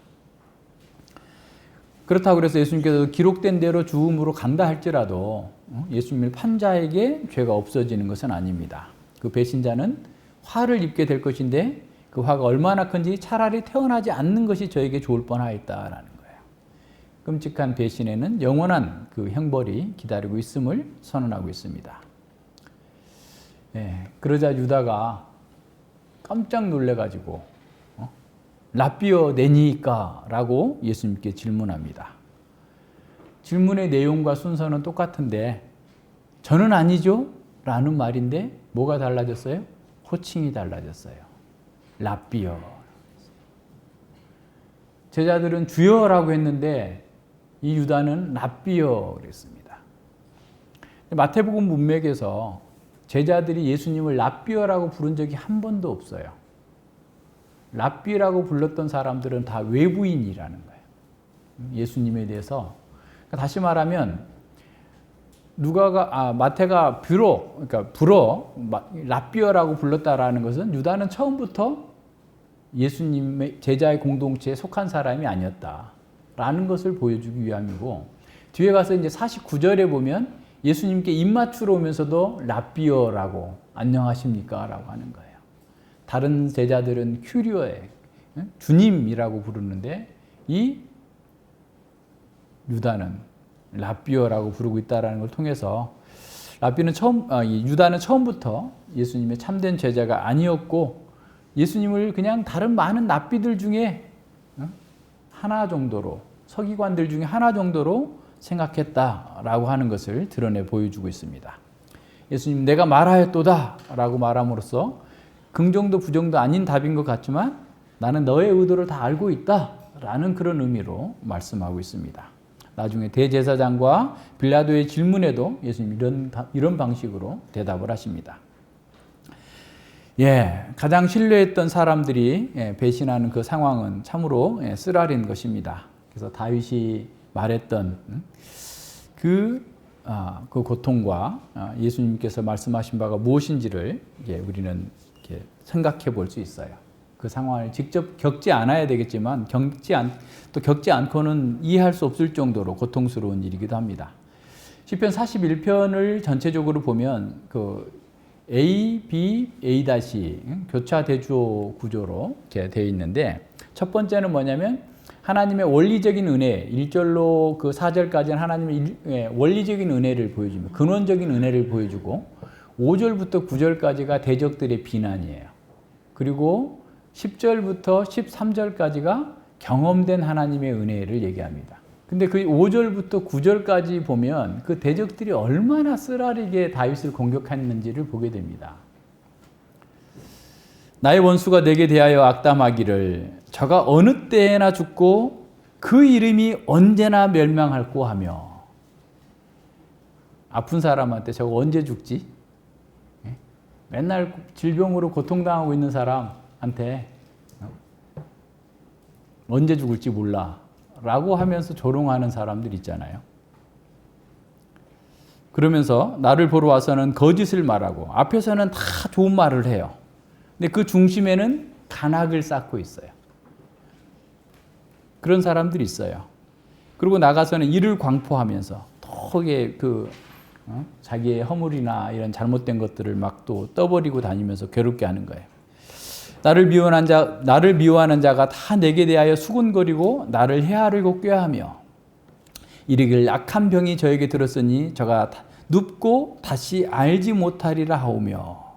그렇다고 그래서 예수님께서 기록된 대로 죽음으로 간다 할지라도 예수님을 판 자에게 죄가 없어지는 것은 아닙니다. 그 배신자는 화를 입게 될 것인데 그 화가 얼마나 큰지 차라리 태어나지 않는 것이 저에게 좋을 뻔하였다라는 거예요. 끔찍한 배신에는 영원한 그 형벌이 기다리고 있음을 선언하고 있습니다. 그러자 유다가 깜짝 놀래가지고 라비어 내니까 라고 예수님께 질문합니다. 질문의 내용과 순서는 똑같은데 저는 아니죠? 라는 말인데 뭐가 달라졌어요? 호칭이 달라졌어요. 라비어. 제자들은 주여라고 했는데 이 유다는 라비어 그랬습니다. 마태복음 문맥에서 제자들이 예수님을 라비어라고 부른 적이 한 번도 없어요. 랍비라고 불렀던 사람들은 다 외부인이라는 거예요. 예수님에 대해서. 다시 말하면 마태가 불어 랍비어라고 불렀다라는 것은 유다는 처음부터 예수님의 제자의 공동체에 속한 사람이 아니었다라는 것을 보여주기 위함이고, 뒤에 가서 이제 49절에 보면 예수님께 입맞추러 오면서도 랍비어라고 안녕하십니까? 라고 하는 거예요. 다른 제자들은 큐리오에 주님이라고 부르는데 이 유다는 랍비어라고 부르고 있다는 걸 통해서 유다는 처음부터 예수님의 참된 제자가 아니었고 예수님을 그냥 다른 많은 랍비들 중에 하나 정도로, 서기관들 중에 하나 정도로 생각했다라고 하는 것을 드러내 보여주고 있습니다. 예수님 내가 말하였도다 라고 말함으로써 긍정도 부정도 아닌 답인 것 같지만 나는 너의 의도를 다 알고 있다 라는 그런 의미로 말씀하고 있습니다. 나중에 대제사장과 빌라도의 질문에도 예수님 이런 방식으로 대답을 하십니다. 가장 신뢰했던 사람들이 배신하는 그 상황은 참으로 쓰라린 것입니다. 그래서 다윗이 말했던 그 고통과 예수님께서 말씀하신 바가 무엇인지를 우리는 생각해 볼 수 있어요. 그 상황을 직접 겪지 않아야 되겠지만 겪지 않고는 이해할 수 없을 정도로 고통스러운 일이기도 합니다. 시편 41편을 전체적으로 보면 A, B, A- 교차 대조 구조로 이렇게 되어 있는데, 첫 번째는 뭐냐면 하나님의 원리적인 은혜, 1절로 그 4절까지는 하나님의 원리적인 은혜를 보여줍니다. 근원적인 은혜를 보여주고 5절부터 9절까지가 대적들의 비난이에요. 그리고 10절부터 13절까지가 경험된 하나님의 은혜를 얘기합니다. 근데 그 5절부터 9절까지 보면 그 대적들이 얼마나 쓰라리게 다윗을 공격했는지를 보게 됩니다. 나의 원수가 내게 대하여 악담하기를 저가 어느 때에나 죽고 그 이름이 언제나 멸망할꼬 하며. 아픈 사람한테 저거 언제 죽지? 맨날 질병으로 고통당하고 있는 사람한테 언제 죽을지 몰라 라고 하면서 조롱하는 사람들 있잖아요. 그러면서 나를 보러 와서는 거짓을 말하고 앞에서는 다 좋은 말을 해요. 근데 그 중심에는 간악을 쌓고 있어요. 그런 사람들이 있어요. 그리고 나가서는 이를 광포하면서 턱에 자기의 허물이나 이런 잘못된 것들을 막 또 떠버리고 다니면서 괴롭게 하는 거예요. 나를 미워하는 자가 다 내게 대하여 수군거리고 나를 헤아리고 꾀하며 이르기를 악한 병이 저에게 들었으니 저가 눕고 다시 알지 못하리라 하오며.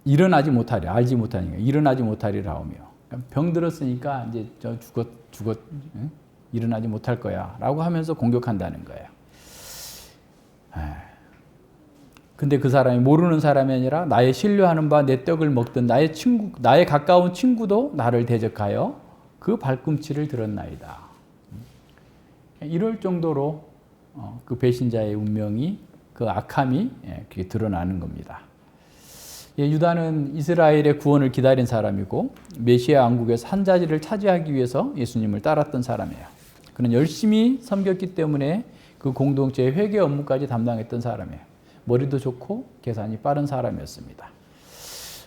일어나지 못하리, 알지 못하니까 일어나지 못하리라 하오며. 병 들었으니까 이제 저 죽었 일어나지 못할 거야 라고 하면서 공격한다는 거예요. 근데 그 사람이 모르는 사람이 아니라 나의 신뢰하는 바 내 떡을 먹던 나의 가까운 친구도 나를 대적하여 그 발꿈치를 들었나이다. 이럴 정도로 그 배신자의 운명이, 그 악함이 그게 드러나는 겁니다. 유다는 이스라엘의 구원을 기다린 사람이고 메시아 왕국에서 한 자리를 차지하기 위해서 예수님을 따랐던 사람이에요. 그는 열심히 섬겼기 때문에 그 공동체의 회계 업무까지 담당했던 사람이에요. 머리도 좋고 계산이 빠른 사람이었습니다.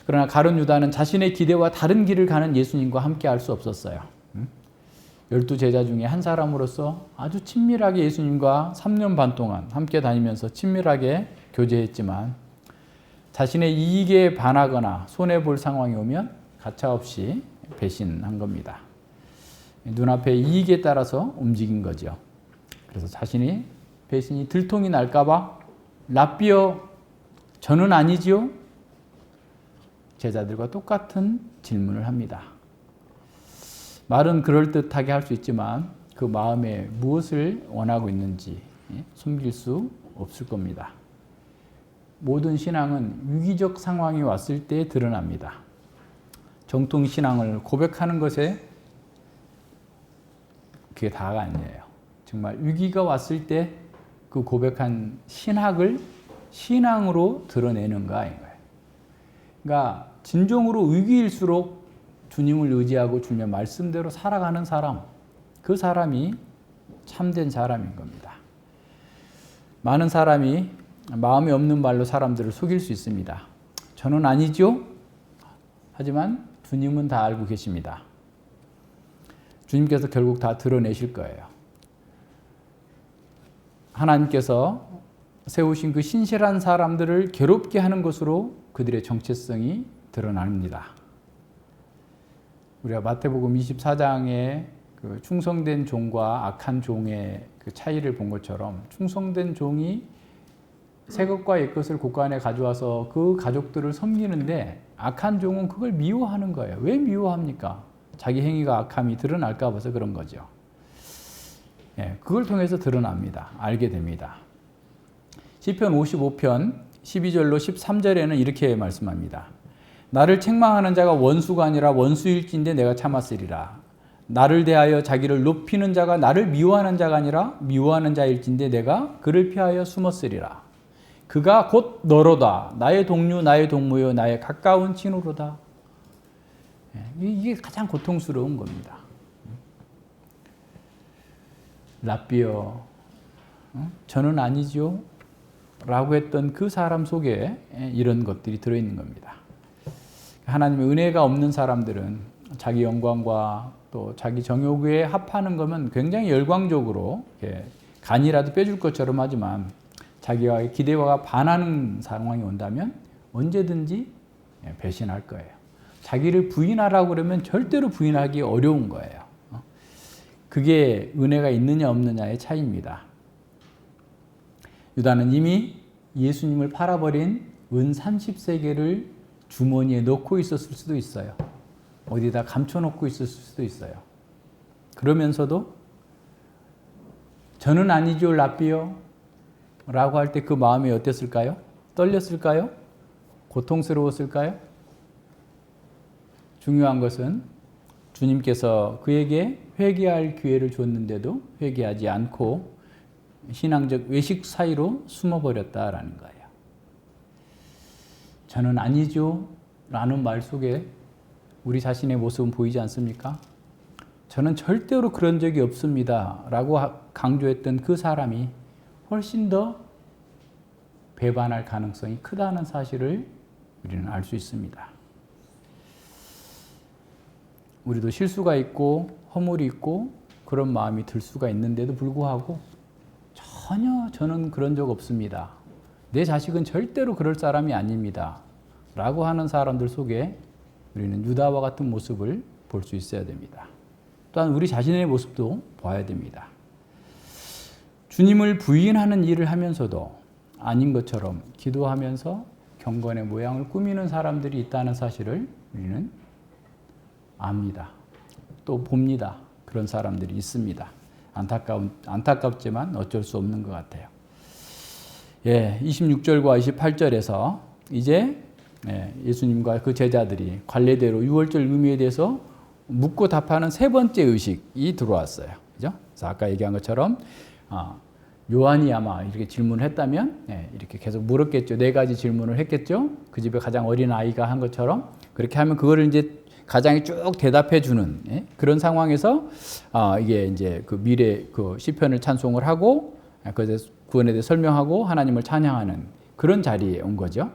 그러나 가룟 유다는 자신의 기대와 다른 길을 가는 예수님과 함께 할 수 없었어요. 12제자 중에 한 사람으로서 아주 친밀하게 예수님과 3년 반 동안 함께 다니면서 친밀하게 교제했지만 자신의 이익에 반하거나 손해볼 상황이 오면 가차없이 배신한 겁니다. 눈앞의 이익에 따라서 움직인 거죠. 그래서 자신이 배신이 들통이 날까봐 랍비여 저는 아니지요? 제자들과 똑같은 질문을 합니다. 말은 그럴듯하게 할 수 있지만 그 마음에 무엇을 원하고 있는지 숨길 수 없을 겁니다. 모든 신앙은 위기적 상황이 왔을 때 드러납니다. 정통 신앙을 고백하는 것에 그게 다가 아니에요. 정말 위기가 왔을 때 그 고백한 신학을 신앙으로 드러내는가 인 거예요. 그러니까 진정으로 위기일수록 주님을 의지하고 주님의 말씀대로 살아가는 사람, 그 사람이 참된 사람인 겁니다. 많은 사람이 마음이 없는 말로 사람들을 속일 수 있습니다. 저는 아니죠? 하지만 주님은 다 알고 계십니다. 주님께서 결국 다 드러내실 거예요. 하나님께서 세우신 그 신실한 사람들을 괴롭게 하는 것으로 그들의 정체성이 드러납니다. 우리가 마태복음 24장에 그 충성된 종과 악한 종의 그 차이를 본 것처럼 충성된 종이 새 것과 옛 것을 곳간에 가져와서 그 가족들을 섬기는데 악한 종은 그걸 미워하는 거예요. 왜 미워합니까? 자기 행위가 악함이 드러날까 봐서 그런 거죠. 그걸 통해서 드러납니다. 알게 됩니다. 시편 55편 12절로 13절에는 이렇게 말씀합니다. 나를 책망하는 자가 원수가 아니라 원수일진데 내가 참았으리라. 나를 대하여 자기를 높이는 자가 나를 미워하는 자가 아니라 미워하는 자일진데 내가 그를 피하여 숨었으리라. 그가 곧 너로다. 나의 동료, 나의 동무요, 나의 가까운 친구로다. 이게 가장 고통스러운 겁니다. 라삐어, 저는 아니죠. 라고 했던 그 사람 속에 이런 것들이 들어있는 겁니다. 하나님의 은혜가 없는 사람들은 자기 영광과 또 자기 정욕에 합하는 거면 굉장히 열광적으로 간이라도 빼줄 것처럼 하지만 자기와의 기대와 반하는 상황이 온다면 언제든지 배신할 거예요. 자기를 부인하라고 그러면 절대로 부인하기 어려운 거예요. 그게 은혜가 있느냐 없느냐의 차이입니다. 유다는 이미 예수님을 팔아버린 은 30세겔을 주머니에 넣고 있었을 수도 있어요. 어디다 감춰놓고 있었을 수도 있어요. 그러면서도 저는 아니죠, 라삐어 라고 할 때 그 마음이 어땠을까요? 떨렸을까요? 고통스러웠을까요? 중요한 것은 주님께서 그에게 회개할 기회를 줬는데도 회개하지 않고 신앙적 외식 사이로 숨어버렸다라는 거예요. 저는 아니죠 라는 말 속에 우리 자신의 모습은 보이지 않습니까? 저는 절대로 그런 적이 없습니다 라고 강조했던 그 사람이 훨씬 더 배반할 가능성이 크다는 사실을 우리는 알 수 있습니다. 우리도 실수가 있고 허물이 있고 그런 마음이 들 수가 있는데도 불구하고 전혀 저는 그런 적 없습니다. 내 자식은 절대로 그럴 사람이 아닙니다. 라고 하는 사람들 속에 우리는 유다와 같은 모습을 볼 수 있어야 됩니다. 또한 우리 자신의 모습도 봐야 됩니다. 주님을 부인하는 일을 하면서도 아닌 것처럼 기도하면서 경건의 모양을 꾸미는 사람들이 있다는 사실을 우리는 압니다. 또 봅니다. 그런 사람들이 있습니다. 안타깝지만 어쩔 수 없는 것 같아요. 26절과 28절에서 이제 예수님과 그 제자들이 관례대로 유월절 의미에 대해서 묻고 답하는 세 번째 의식이 들어왔어요. 그죠? 그래서 아까 얘기한 것처럼 요한이 아마 이렇게 질문을 했다면 이렇게 계속 물었겠죠. 네 가지 질문을 했겠죠. 그 집에 가장 어린 아이가 한 것처럼 그렇게 하면 그거를 이제 가장이 쭉 대답해 주는 그런 상황에서 이게 이제 그 미래 그 시편을 찬송을 하고 그 구원에 대해 설명하고 하나님을 찬양하는 그런 자리에 온 거죠.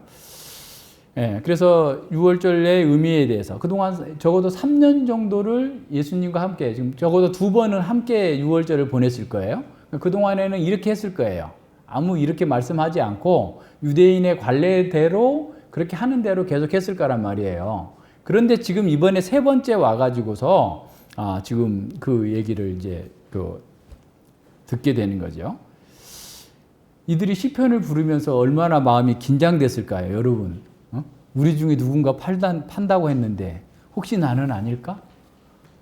그래서 유월절의 의미에 대해서 그동안 적어도 3년 정도를 예수님과 함께 지금 적어도 2번은 함께 유월절을 보냈을 거예요. 그동안에는 이렇게 했을 거예요. 아무 이렇게 말씀하지 않고 유대인의 관례대로 그렇게 하는 대로 계속 했을 거란 말이에요. 그런데 지금 이번에 세 번째 와가지고서 지금 그 얘기를 이제 듣게 되는 거죠. 이들이 시편을 부르면서 얼마나 마음이 긴장됐을까요, 여러분? 우리 중에 누군가 판다고 했는데 혹시 나는 아닐까?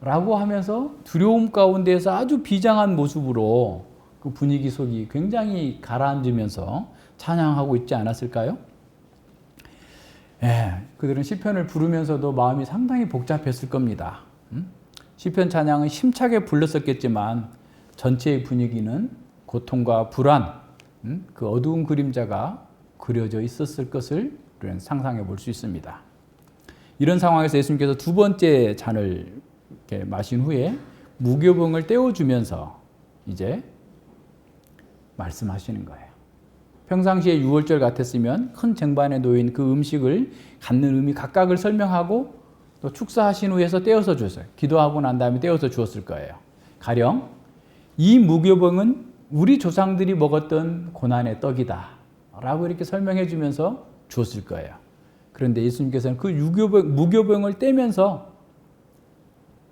라고 하면서 두려움 가운데에서 아주 비장한 모습으로 그 분위기 속이 굉장히 가라앉으면서 찬양하고 있지 않았을까요? 그들은 시편을 부르면서도 마음이 상당히 복잡했을 겁니다. 시편 찬양은 힘차게 불렀었겠지만 전체의 분위기는 고통과 불안, 그 어두운 그림자가 그려져 있었을 것을 우리는 상상해 볼 수 있습니다. 이런 상황에서 예수님께서 두 번째 잔을 이렇게 마신 후에 무교병을 떼어주면서 이제 말씀하시는 거예요. 평상시에 유월절 같았으면 큰 쟁반에 놓인 그 음식을 갖는 의미 각각을 설명하고 또 축사하신 후에서 떼어서 줬어요. 기도하고 난 다음에 떼어서 주었을 거예요. 가령 이 무교병은 우리 조상들이 먹었던 고난의 떡이다 라고 이렇게 설명해 주면서 주었을 거예요. 그런데 예수님께서는 그 무교병을 떼면서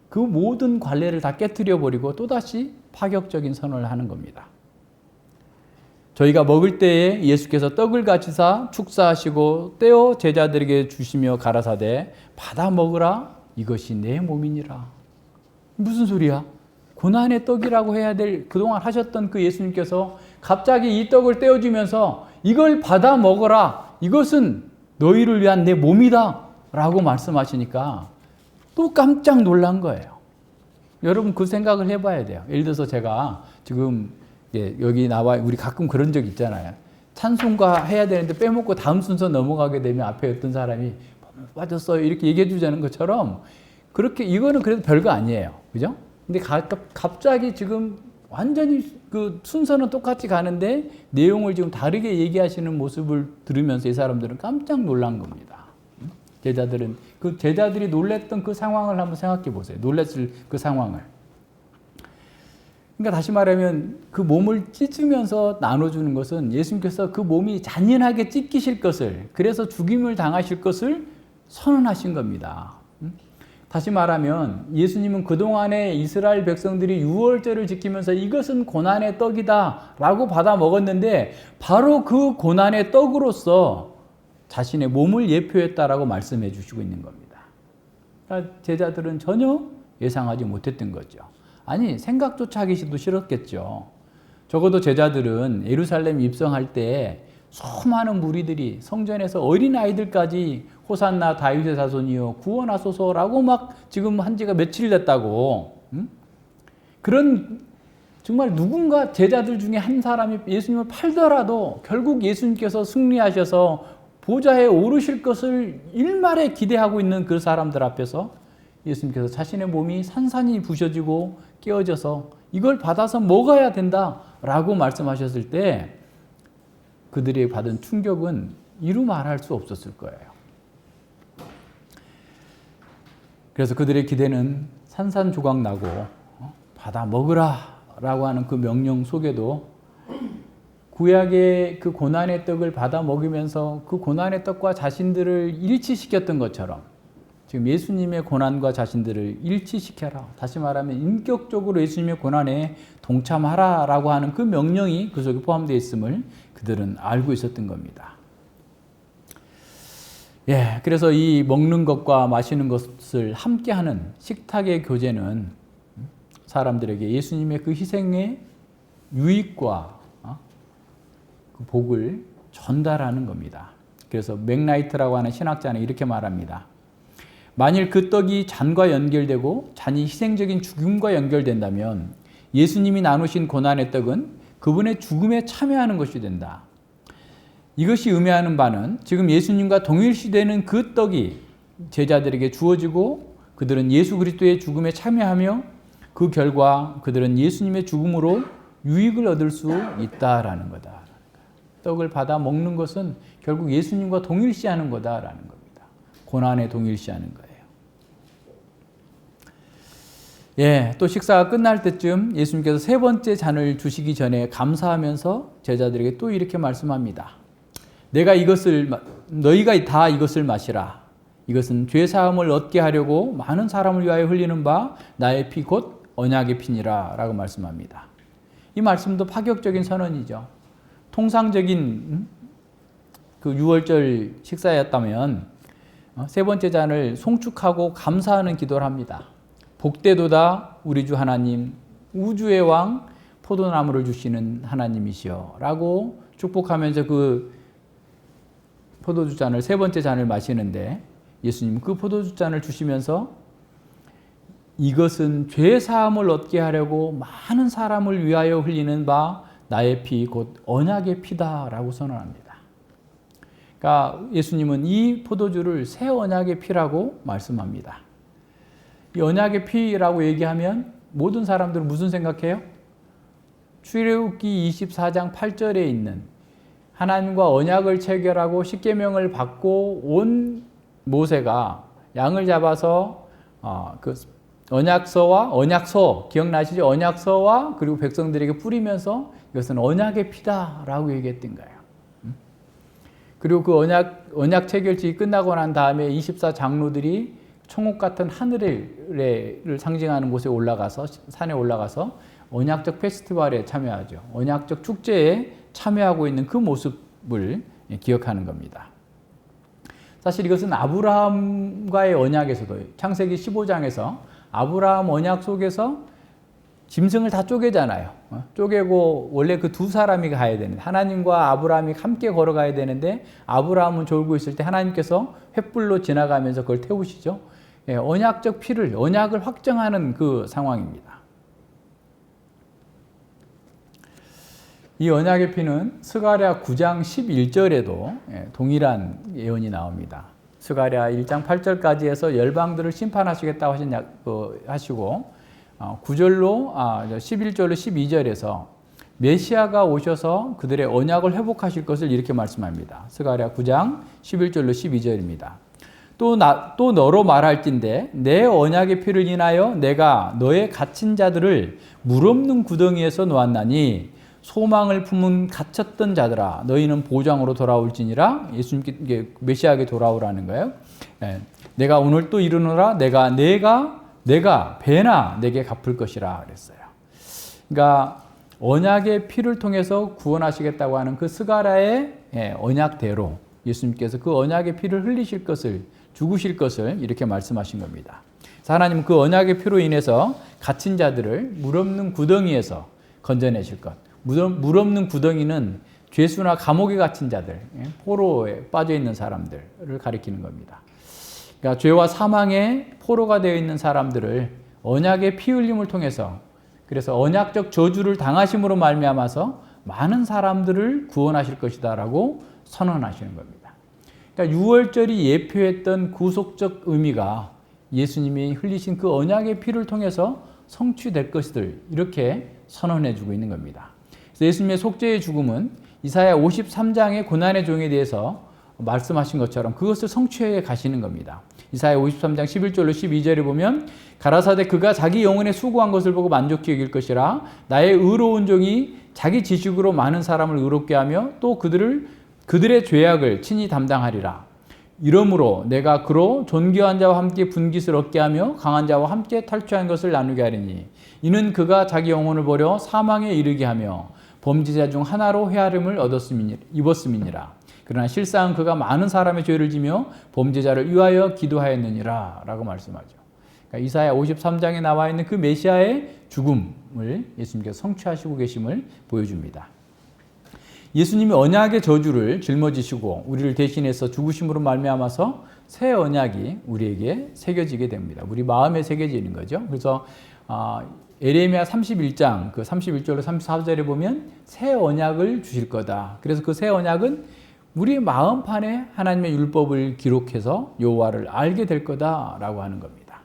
그 모든 관례를 다 깨트려 버리고 또다시 파격적인 선언을 하는 겁니다. 저희가 먹을 때에 예수께서 떡을 가지사 축사하시고 떼어 제자들에게 주시며 가라사대 받아 먹으라 이것이 내 몸이니라. 무슨 소리야? 고난의 떡이라고 해야 될 그동안 하셨던 그 예수님께서 갑자기 이 떡을 떼어주면서 이걸 받아 먹어라 이것은 너희를 위한 내 몸이다 라고 말씀하시니까 또 깜짝 놀란 거예요. 여러분 그 생각을 해봐야 돼요. 예를 들어서 제가 지금 여기 나와 우리 가끔 그런 적 있잖아요. 찬송가 해야 되는데 빼먹고 다음 순서 넘어가게 되면 앞에 어떤 사람이 빠졌어요 이렇게 얘기해 주자는 것처럼 그렇게 이거는 그래도 별거 아니에요. 그죠? 근데 갑자기 지금 완전히 그 순서는 똑같이 가는데 내용을 지금 다르게 얘기하시는 모습을 들으면서 이 사람들은 깜짝 놀란 겁니다. 제자들은 그 제자들이 놀랬던 그 상황을 한번 생각해 보세요. 놀랬을 그 상황을. 그러니까 다시 말하면 그 몸을 찢으면서 나눠주는 것은 예수님께서 그 몸이 잔인하게 찢기실 것을, 그래서 죽임을 당하실 것을 선언하신 겁니다. 다시 말하면 예수님은 그동안에 이스라엘 백성들이 유월절을 지키면서 이것은 고난의 떡이다 라고 받아 먹었는데 바로 그 고난의 떡으로서 자신의 몸을 예표했다라고 말씀해 주시고 있는 겁니다. 그러니까 제자들은 전혀 예상하지 못했던 거죠. 아니, 생각조차 하기도 싫었겠죠. 적어도 제자들은 예루살렘 입성할 때 수많은 무리들이 성전에서 어린아이들까지 호산나 다윗의 자손이여 구원하소서라고 막 지금 한 지가 며칠 됐다고. 그런 정말 누군가 제자들 중에 한 사람이 예수님을 팔더라도 결국 예수님께서 승리하셔서 보좌에 오르실 것을 일말에 기대하고 있는 그 사람들 앞에서 예수님께서 자신의 몸이 산산이 부셔지고 깨어져서 이걸 받아서 먹어야 된다라고 말씀하셨을 때 그들이 받은 충격은 이루 말할 수 없었을 거예요. 그래서 그들의 기대는 산산조각 나고 받아 먹으라 라고 하는 그 명령 속에도 구약의 그 고난의 떡을 받아 먹으면서 그 고난의 떡과 자신들을 일치시켰던 것처럼 지금 예수님의 고난과 자신들을 일치시켜라. 다시 말하면 인격적으로 예수님의 고난에 동참하라 라고 하는 그 명령이 그 속에 포함되어 있음을 그들은 알고 있었던 겁니다. 예, 그래서 이 먹는 것과 마시는 것을 함께하는 식탁의 교제는 사람들에게 예수님의 그 희생의 유익과 그 복을 전달하는 겁니다. 그래서 맥나이트라고 하는 신학자는 이렇게 말합니다. 만일 그 떡이 잔과 연결되고 잔이 희생적인 죽음과 연결된다면 예수님이 나누신 고난의 떡은 그분의 죽음에 참여하는 것이 된다. 이것이 의미하는 바는 지금 예수님과 동일시되는 그 떡이 제자들에게 주어지고 그들은 예수 그리스도의 죽음에 참여하며 그 결과 그들은 예수님의 죽음으로 유익을 얻을 수 있다라는 거다. 떡을 받아 먹는 것은 결국 예수님과 동일시하는 거다라는 겁니다. 고난에 동일시하는 거예요. 예, 또 식사가 끝날 때쯤 예수님께서 세 번째 잔을 주시기 전에 감사하면서 제자들에게 또 이렇게 말씀합니다. 너희가 다 이것을 마시라. 이것은 죄 사함을 얻게 하려고 많은 사람을 위하여 흘리는 바 나의 피 곧 언약의 피니라 라고 말씀합니다. 이 말씀도 파격적인 선언이죠. 통상적인 그 유월절 식사였다면 세 번째 잔을 송축하고 감사하는 기도를 합니다. 복되도다 우리 주 하나님 우주의 왕 포도나무를 주시는 하나님이시여 라고 축복하면서 그 포도주 잔을 세 번째 잔을 마시는데 예수님 그 포도주 잔을 주시면서 이것은 죄 사함을 얻게 하려고 많은 사람을 위하여 흘리는 바 나의 피 곧 언약의 피다라고 선언합니다. 그러니까 예수님은 이 포도주를 새 언약의 피라고 말씀합니다. 이 언약의 피라고 얘기하면 모든 사람들은 무슨 생각해요? 출애굽기 24장 8절에 있는 하나님과 언약을 체결하고 십계명을 받고 온 모세가 양을 잡아서 그 언약서 기억나시죠? 언약서와 그리고 백성들에게 뿌리면서 이것은 언약의 피다라고 얘기했던 거예요. 그리고 그 언약 체결식이 끝나고 난 다음에 24장로들이 총옥 같은 하늘을 상징하는 곳에 올라가서 산에 올라가서 언약적 페스티벌에 참여하죠. 언약적 축제에 참여하고 있는 그 모습을 기억하는 겁니다. 사실 이것은 아브라함과의 언약에서도 창세기 15장에서 아브라함 언약 속에서 짐승을 다 쪼개잖아요. 쪼개고 원래 그 두 사람이 가야 되는데 하나님과 아브라함이 함께 걸어가야 되는데 아브라함은 졸고 있을 때 하나님께서 횃불로 지나가면서 그걸 태우시죠. 언약적 피를 언약을 확정하는 그 상황입니다. 이 언약의 피는 스가랴 9장 11절에도 동일한 예언이 나옵니다. 스가랴 1장 8절까지 해서 열방들을 심판하시겠다고 하시고 9절로 11절로 12절에서 메시아가 오셔서 그들의 언약을 회복하실 것을 이렇게 말씀합니다. 스가랴 9장 11절로 12절입니다. 또 너로 말할진대 내 언약의 피를 인하여 내가 너의 갇힌 자들을 물 없는 구덩이에서 놓았나니 소망을 품은 갇혔던 자들아 너희는 보장으로 돌아올지니라. 예수님께 메시아에게 돌아오라는 거예요. 내가 오늘 또 이르노라 내가 배나 내게 갚을 것이라 그랬어요. 그러니까 언약의 피를 통해서 구원하시겠다고 하는 그 스가랴의 언약대로 예수님께서 그 언약의 피를 흘리실 것을 죽으실 것을 이렇게 말씀하신 겁니다. 하나님은 그 언약의 피로 인해서 갇힌 자들을 물 없는 구덩이에서 건져내실 것. 물 없는 구덩이는 죄수나 감옥에 갇힌 자들, 포로에 빠져 있는 사람들을 가리키는 겁니다. 그러니까 죄와 사망의 포로가 되어 있는 사람들을 언약의 피 흘림을 통해서 그래서 언약적 저주를 당하심으로 말미암아서 많은 사람들을 구원하실 것이다라고 선언하시는 겁니다. 그러니까 유월절이 예표했던 구속적 의미가 예수님이 흘리신 그 언약의 피를 통해서 성취될 것들 이렇게 선언해 주고 있는 겁니다. 그래서 예수님의 속죄의 죽음은 이사야 53장의 고난의 종에 대해서 말씀하신 것처럼 그것을 성취해 가시는 겁니다. 이사야 53장 11절로 12절에 보면 가라사대 그가 자기 영혼에 수고한 것을 보고 만족히 여길 것이라 나의 의로운 종이 자기 지식으로 많은 사람을 의롭게 하며 또 그들의 죄악을 친히 담당하리라. 이러므로 내가 그로 존귀한 자와 함께 분깃을 얻게 하며 강한 자와 함께 탈취한 것을 나누게 하리니 이는 그가 자기 영혼을 버려 사망에 이르게 하며 범죄자 중 하나로 헤아림을 입었음이니라. 그러나 실상은 그가 많은 사람의 죄를 지며 범죄자를 위하여 기도하였느니라 라고 말씀하죠. 그러니까 이사야 53장에 나와 있는 그 메시아의 죽음을 예수님께서 성취하시고 계심을 보여줍니다. 예수님이 언약의 저주를 짊어지시고 우리를 대신해서 죽으심으로 말미암아서 새 언약이 우리에게 새겨지게 됩니다. 우리 마음에 새겨지는 거죠. 그래서 에레미야 31장 그 31절로 34절에 보면 새 언약을 주실 거다. 그래서 그 새 언약은 우리 마음판에 하나님의 율법을 기록해서 여호와를 알게 될 거다라고 하는 겁니다.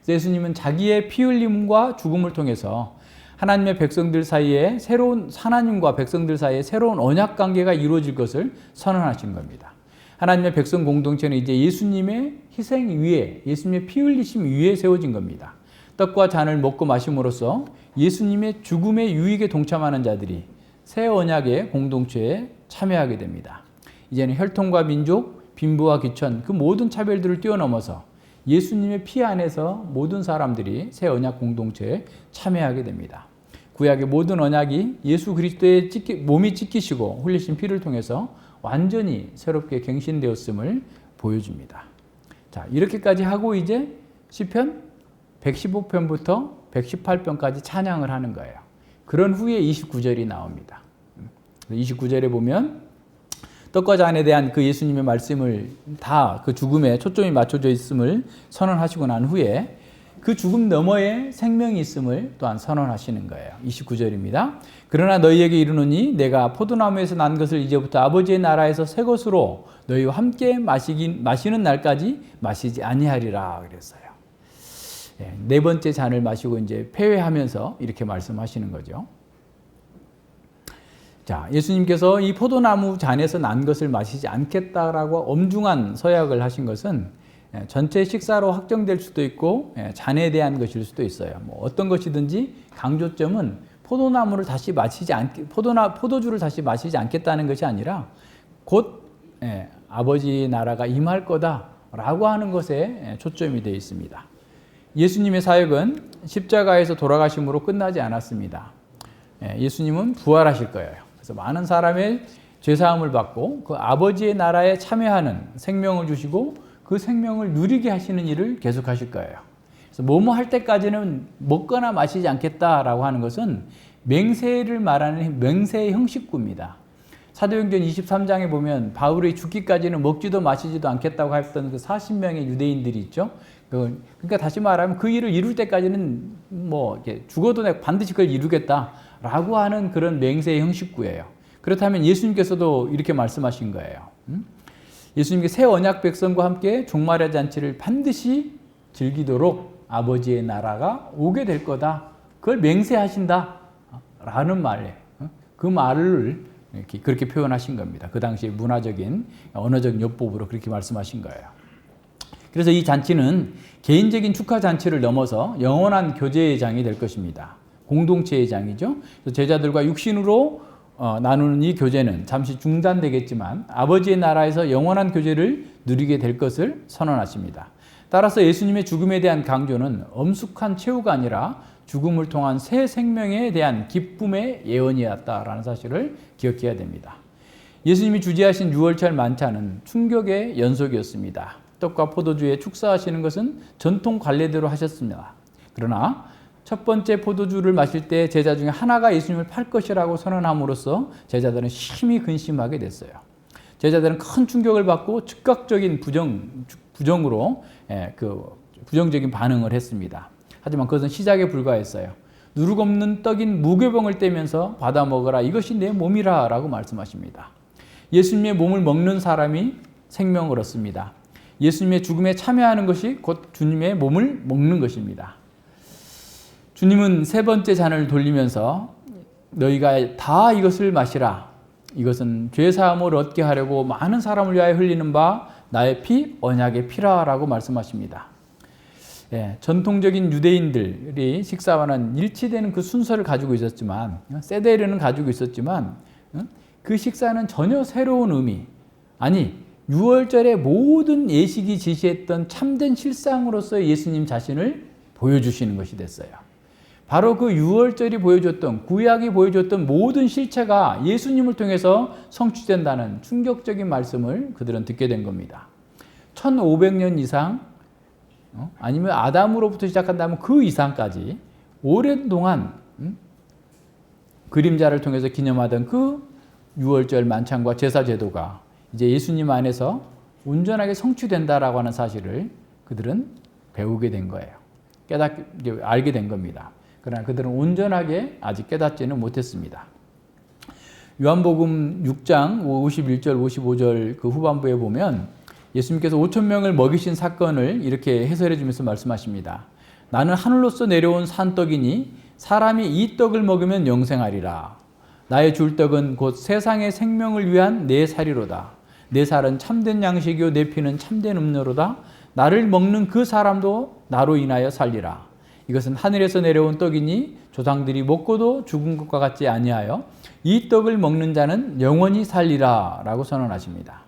예수님은 자기의 피 흘림과 죽음을 통해서 하나님의 백성들 사이에 하나님과 백성들 사이에 새로운 언약 관계가 이루어질 것을 선언하신 겁니다. 하나님의 백성 공동체는 이제 예수님의 희생 위에, 예수님의 피 흘리심 위에 세워진 겁니다. 떡과 잔을 먹고 마심으로써 예수님의 죽음의 유익에 동참하는 자들이 새 언약의 공동체에 참여하게 됩니다. 이제는 혈통과 민족, 빈부와 귀천 그 모든 차별들을 뛰어넘어서 예수님의 피 안에서 모든 사람들이 새 언약 공동체에 참여하게 됩니다. 구약의 모든 언약이 예수 그리스도의 몸이 찢기시고 흘리신 피를 통해서 완전히 새롭게 갱신되었음을 보여줍니다. 자, 이렇게까지 하고 이제 시편 115편부터 118편까지 찬양을 하는 거예요. 그런 후에 29절이 나옵니다. 29절에 보면 떡과 잔에 대한 그 예수님의 말씀을 다 그 죽음에 초점이 맞춰져 있음을 선언하시고 난 후에 그 죽음 너머에 생명이 있음을 또한 선언하시는 거예요. 29절입니다. 그러나 너희에게 이르노니 내가 포도나무에서 난 것을 이제부터 아버지의 나라에서 새 것으로 너희와 함께 마시는 날까지 마시지 아니하리라 그랬어요. 네 번째 잔을 마시고 이제 폐회하면서 이렇게 말씀하시는 거죠. 자, 예수님께서 이 포도나무 잔에서 난 것을 마시지 않겠다라고 엄중한 서약을 하신 것은 전체 식사로 확정될 수도 있고 잔에 대한 것일 수도 있어요. 뭐 어떤 것이든지 강조점은 포도주를 다시 마시지 않겠다는 것이 아니라 곧 아버지 나라가 임할 거다라고 하는 것에 초점이 되어 있습니다. 예수님의 사역은 십자가에서 돌아가심으로 끝나지 않았습니다. 예수님은 부활하실 거예요. 그래서 많은 사람의 죄사함을 받고 그 아버지의 나라에 참여하는 생명을 주시고 그 생명을 누리게 하시는 일을 계속하실 거예요. 그래서 뭐뭐 할 때까지는 먹거나 마시지 않겠다라고 하는 것은 맹세를 말하는 맹세의 형식구입니다. 사도행전 23장에 보면 바울이 죽기까지는 먹지도 마시지도 않겠다고 했던 그 40명의 유대인들이 있죠. 그러니까 다시 말하면 그 일을 이룰 때까지는 뭐 죽어도 내가 반드시 그걸 이루겠다라고 하는 그런 맹세의 형식구예요. 그렇다면 예수님께서도 이렇게 말씀하신 거예요. 예수님께 새 언약 백성과 함께 종말의 잔치를 반드시 즐기도록 아버지의 나라가 오게 될 거다. 그걸 맹세하신다. 라는 말이에요. 그 말을 이렇게 그렇게 표현하신 겁니다. 그 당시에 문화적인 언어적 요법으로 그렇게 말씀하신 거예요. 그래서 이 잔치는 개인적인 축하 잔치를 넘어서 영원한 교제의 장이 될 것입니다. 공동체의 장이죠. 제자들과 육신으로 나누는 이 교제는 잠시 중단되겠지만 아버지의 나라에서 영원한 교제를 누리게 될 것을 선언하십니다. 따라서 예수님의 죽음에 대한 강조는 엄숙한 최후가 아니라 죽음을 통한 새 생명에 대한 기쁨의 예언이었다라는 사실을 기억해야 됩니다. 예수님이 주재하신 유월절 만찬은 충격의 연속이었습니다. 떡과 포도주에 축사하시는 것은 전통 관례대로 하셨습니다. 그러나 첫 번째 포도주를 마실 때 제자 중에 하나가 예수님을 팔 것이라고 선언함으로써 제자들은 심히 근심하게 됐어요. 제자들은 큰 충격을 받고 즉각적인 부정으로 부정적인 반응을 했습니다. 하지만 그것은 시작에 불과했어요. 누룩 없는 떡인 무교병을 떼면서 받아 먹어라. 이것이 내 몸이라 라고 말씀하십니다. 예수님의 몸을 먹는 사람이 생명을 얻습니다. 예수님의 죽음에 참여하는 것이 곧 주님의 몸을 먹는 것입니다. 주님은 세 번째 잔을 돌리면서 너희가 다 이것을 마시라. 이것은 죄사함을 얻게 하려고 많은 사람을 위하여 흘리는 바 나의 피, 언약의 피라라고 말씀하십니다. 전통적인 유대인들이 식사와는 일치되는 그 순서를 가지고 있었지만 세데르는 가지고 있었지만 그 식사는 전혀 새로운 의미, 아니 유월절의 모든 예식이 지시했던 참된 실상으로서 예수님 자신을 보여주시는 것이 됐어요. 바로 그 유월절이 보여줬던, 구약이 보여줬던 모든 실체가 예수님을 통해서 성취된다는 충격적인 말씀을 그들은 듣게 된 겁니다. 1500년 이상, 아니면 아담으로부터 시작한다면 그 이상까지 오랜 동안 그림자를 통해서 기념하던 그 유월절 만찬과 제사 제도가 이제 예수님 안에서 온전하게 성취된다라고 하는 사실을 그들은 배우게 된 거예요. 알게 된 겁니다. 그러나 그들은 온전하게 아직 깨닫지는 못했습니다. 요한복음 6장 51절 55절 그 후반부에 보면 예수님께서 5,000명을 먹이신 사건을 이렇게 해설해 주면서 말씀하십니다. 나는 하늘로서 내려온 산떡이니 사람이 이 떡을 먹으면 영생하리라. 나의 줄 떡은 곧 세상의 생명을 위한 내 살이로다. 내 살은 참된 양식이요 내 피는 참된 음료로다. 나를 먹는 그 사람도 나로 인하여 살리라. 이것은 하늘에서 내려온 떡이니 조상들이 먹고도 죽은 것과 같지 아니하여 이 떡을 먹는 자는 영원히 살리라 라고 선언하십니다.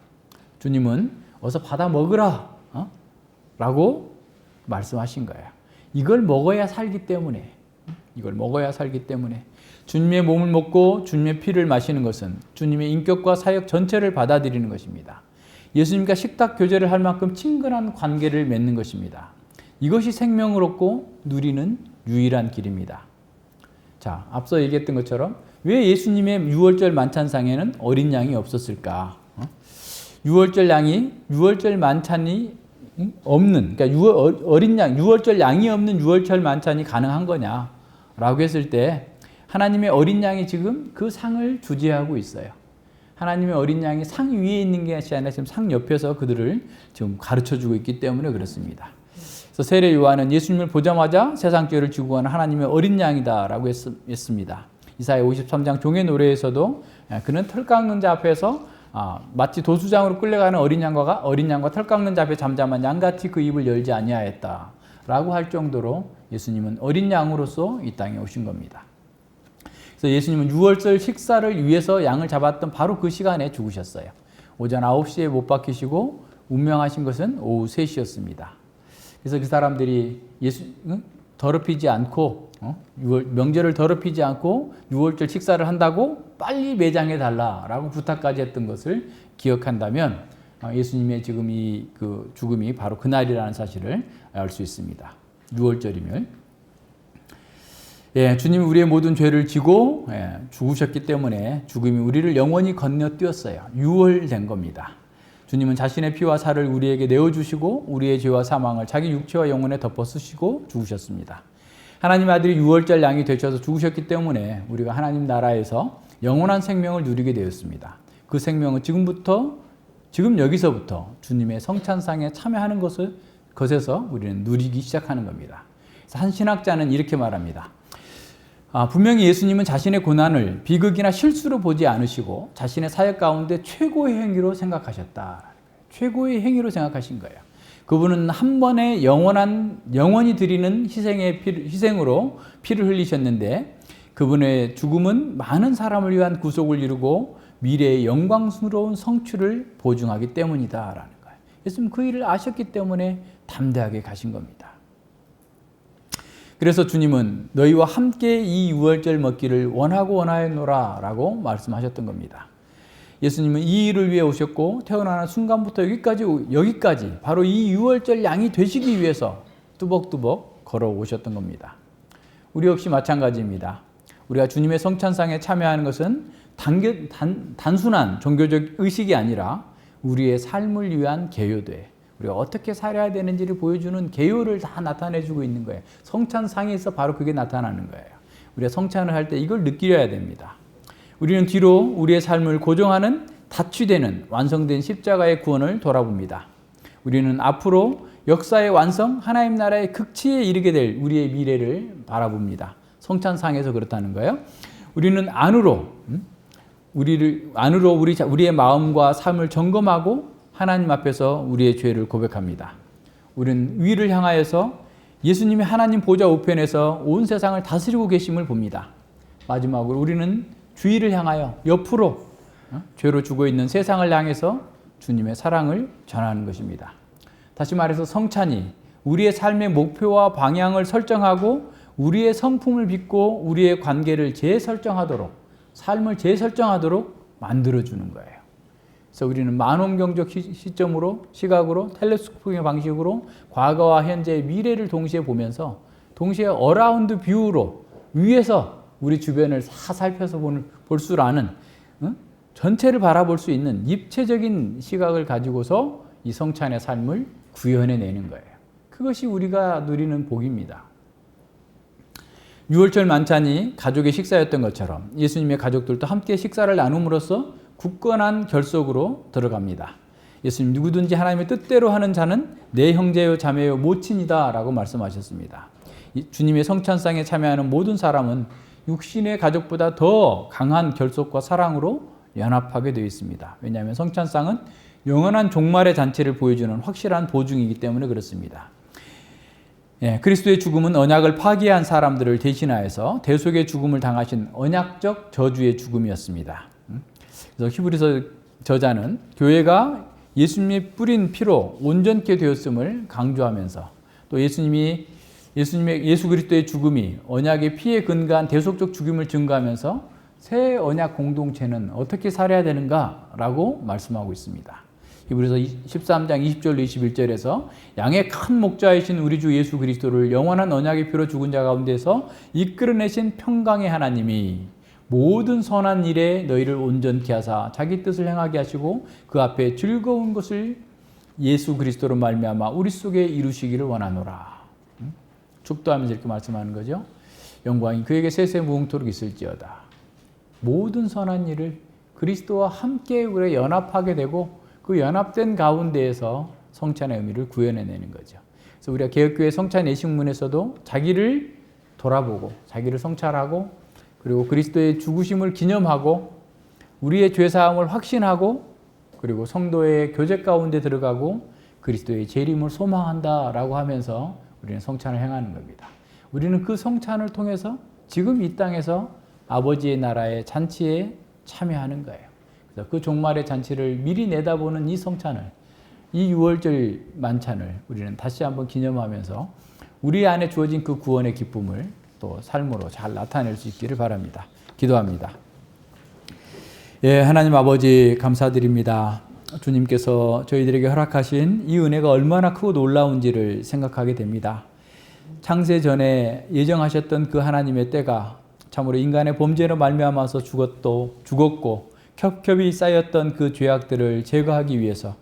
주님은 어서 받아 먹으라 라고 말씀하신 거예요. 이걸 먹어야 살기 때문에 주님의 몸을 먹고 주님의 피를 마시는 것은 주님의 인격과 사역 전체를 받아들이는 것입니다. 예수님과 식탁 교제를 할 만큼 친근한 관계를 맺는 것입니다. 이것이 생명을 얻고 누리는 유일한 길입니다. 자, 앞서 얘기했던 것처럼 왜 예수님의 유월절 만찬상에는 어린 양이 없었을까? 유월절 만찬이 없는, 그러니까 어린 양, 유월절 양이 없는 유월절 만찬이 가능한 거냐라고 했을 때 하나님의 어린 양이 지금 그 상을 주재하고 있어요. 하나님의 어린 양이 상 위에 있는 게 아니라 지금 상 옆에서 그들을 지금 가르쳐주고 있기 때문에 그렇습니다. 그래서 세례 요한은 예수님을 보자마자 세상 죄를 지고 가는 하나님의 어린 양이다라고 했습니다. 이사야 53장 종의 노래에서도 그는 털 깎는 자 앞에서 마치 도수장으로 끌려가는 어린 양과 털 깎는 자 앞에 잠잠한 양같이 그 입을 열지 아니하였다라고 할 정도로 예수님은 어린 양으로서 이 땅에 오신 겁니다. 그래서 예수님은 유월절 식사를 위해서 양을 잡았던 바로 그 시간에 죽으셨어요. 오전 9시에 못 박히시고 운명하신 것은 오후 3시였습니다. 그래서 그 사람들이 더럽히지 않고 명절을 더럽히지 않고 유월절 식사를 한다고 빨리 매장해 달라라고 부탁까지 했던 것을 기억한다면 예수님의 지금 이 그 죽음이 바로 그날이라는 사실을 알 수 있습니다. 유월절이면 주님이 우리의 모든 죄를 지고 죽으셨기 때문에 죽음이 우리를 영원히 건너뛰었어요. 유월된 겁니다. 주님은 자신의 피와 살을 우리에게 내어주시고 우리의 죄와 사망을 자기 육체와 영혼에 덮어 쓰시고 죽으셨습니다. 하나님 아들이 유월절 양이 되셔서 죽으셨기 때문에 우리가 하나님 나라에서 영원한 생명을 누리게 되었습니다. 그 생명은 지금 여기서부터 주님의 성찬상에 참여하는 것에서 우리는 누리기 시작하는 겁니다. 한 신학자는 이렇게 말합니다. 분명히 예수님은 자신의 고난을 비극이나 실수로 보지 않으시고 자신의 사역 가운데 최고의 행위로 생각하셨다. 최고의 행위로 생각하신 거예요. 그분은 한 번의 영원히 드리는 희생으로 피를 흘리셨는데 그분의 죽음은 많은 사람을 위한 구속을 이루고 미래의 영광스러운 성취를 보증하기 때문이다라는 거예요. 예수님 그 일을 아셨기 때문에 담대하게 가신 겁니다. 그래서 주님은 너희와 함께 이 유월절 먹기를 원하고 원하였노라 라고 말씀하셨던 겁니다. 예수님은 이 일을 위해 오셨고 태어나는 순간부터 여기까지 바로 이 유월절 양이 되시기 위해서 뚜벅뚜벅 걸어오셨던 겁니다. 우리 역시 마찬가지입니다. 우리가 주님의 성찬상에 참여하는 것은 단순한 종교적 의식이 아니라 우리의 삶을 위한 계요돼. 우리가 어떻게 살아야 되는지를 보여주는 계요를 다 나타내주고 있는 거예요. 성찬상에서 바로 그게 나타나는 거예요. 우리가 성찬을 할 때 이걸 느끼려야 됩니다. 우리는 뒤로 우리의 삶을 고정하는 다취되는 완성된 십자가의 구원을 돌아봅니다. 우리는 앞으로 역사의 완성, 하나님 나라의 극치에 이르게 될 우리의 미래를 바라봅니다. 성찬상에서 그렇다는 거예요. 우리는 안으로 우리의 마음과 삶을 점검하고 하나님 앞에서 우리의 죄를 고백합니다. 우리는 위를 향하여서 예수님이 하나님 보좌 우편에서 온 세상을 다스리고 계심을 봅니다. 마지막으로 우리는 주위를 향하여 옆으로 죄로 죽어 있는 세상을 향해서 주님의 사랑을 전하는 것입니다. 다시 말해서 성찬이 우리의 삶의 목표와 방향을 설정하고 우리의 성품을 빚고 우리의 관계를 재설정하도록 삶을 재설정하도록 만들어주는 거예요. 그래서 우리는 만원경적 시각으로 텔레스코프의 방식으로 과거와 현재, 미래를 동시에 보면서 동시에 어라운드 뷰로 위에서 우리 주변을 다 살펴서 볼 줄 아는 전체를 바라볼 수 있는 입체적인 시각을 가지고서 이 성찬의 삶을 구현해내는 거예요. 그것이 우리가 누리는 복입니다. 유월절 만찬이 가족의 식사였던 것처럼 예수님의 가족들도 함께 식사를 나눔으로써 굳건한 결속으로 들어갑니다. 예수님 누구든지 하나님의 뜻대로 하는 자는 내 형제요 자매요 모친이다 라고 말씀하셨습니다. 주님의 성찬상에 참여하는 모든 사람은 육신의 가족보다 더 강한 결속과 사랑으로 연합하게 되어 있습니다. 왜냐하면 성찬상은 영원한 종말의 잔치를 보여주는 확실한 보증이기 때문에 그렇습니다. 그리스도의 죽음은 언약을 파기한 사람들을 대신하여서 대속의 죽음을 당하신 언약적 저주의 죽음이었습니다. 그래서 히브리서 저자는 교회가 예수님이 뿌린 피로 온전케 되었음을 강조하면서 또 예수 그리스도의 죽음이 언약의 피에 근거한 대속적 죽음을 증거하면서 새 언약 공동체는 어떻게 살아야 되는가라고 말씀하고 있습니다. 히브리서 13장 20절로 21절에서 양의 큰 목자이신 우리 주 예수 그리스도를 영원한 언약의 피로 죽은 자 가운데서 이끌어내신 평강의 하나님이 모든 선한 일에 너희를 온전케 하사 자기 뜻을 행하게 하시고 그 앞에 즐거운 것을 예수 그리스도로 말미암아 우리 속에 이루시기를 원하노라. 축도하면서 이렇게 말씀하는 거죠. 영광이 그에게 세세무궁토록 있을지어다. 모든 선한 일을 그리스도와 함께 우리 연합하게 되고 그 연합된 가운데에서 성찬의 의미를 구현해내는 거죠. 그래서 우리가 개혁교회 성찬 예식문에서도 자기를 돌아보고 자기를 성찰하고 그리고 그리스도의 죽으심을 기념하고 우리의 죄사함을 확신하고 그리고 성도의 교제 가운데 들어가고 그리스도의 재림을 소망한다라고 하면서 우리는 성찬을 행하는 겁니다. 우리는 그 성찬을 통해서 지금 이 땅에서 아버지의 나라의 잔치에 참여하는 거예요. 그래서 그 종말의 잔치를 미리 내다보는 이 성찬을, 이 유월절 만찬을 우리는 다시 한번 기념하면서 우리 안에 주어진 그 구원의 기쁨을 또 삶으로 잘 나타낼 수 있기를 바랍니다. 기도합니다. 하나님 아버지 감사드립니다. 주님께서 저희들에게 허락하신 이 은혜가 얼마나 크고 놀라운지를 생각하게 됩니다. 창세 전에 예정하셨던 그 하나님의 때가 참으로 인간의 범죄로 말미암아서 죽었고 겹겹이 쌓였던 그 죄악들을 제거하기 위해서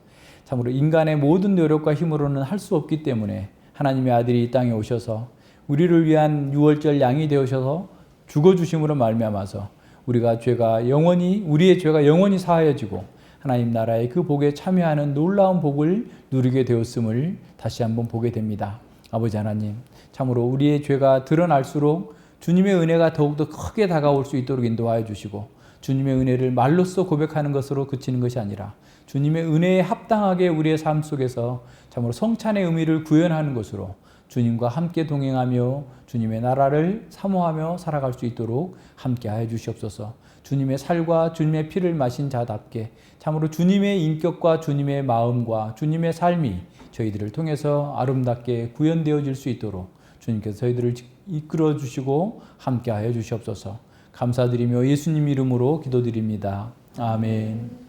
참으로 인간의 모든 노력과 힘으로는 할 수 없기 때문에 하나님의 아들이 이 땅에 오셔서 우리를 위한 유월절 양이 되어셔서 죽어주심으로 말미암아서 우리의 죄가 영원히 사하여지고 하나님 나라의 그 복에 참여하는 놀라운 복을 누리게 되었음을 다시 한번 보게 됩니다. 아버지 하나님, 참으로 우리의 죄가 드러날수록 주님의 은혜가 더욱더 크게 다가올 수 있도록 인도하여 주시고, 주님의 은혜를 말로써 고백하는 것으로 그치는 것이 아니라 주님의 은혜에 합당하게 우리의 삶 속에서 참으로 성찬의 의미를 구현하는 것으로 주님과 함께 동행하며 주님의 나라를 사모하며 살아갈 수 있도록 함께하여 주시옵소서. 주님의 살과 주님의 피를 마신 자답게 참으로 주님의 인격과 주님의 마음과 주님의 삶이 저희들을 통해서 아름답게 구현되어질 수 있도록 주님께서 저희들을 이끌어 주시고 함께하여 주시옵소서. 감사드리며 예수님 이름으로 기도드립니다. 아멘.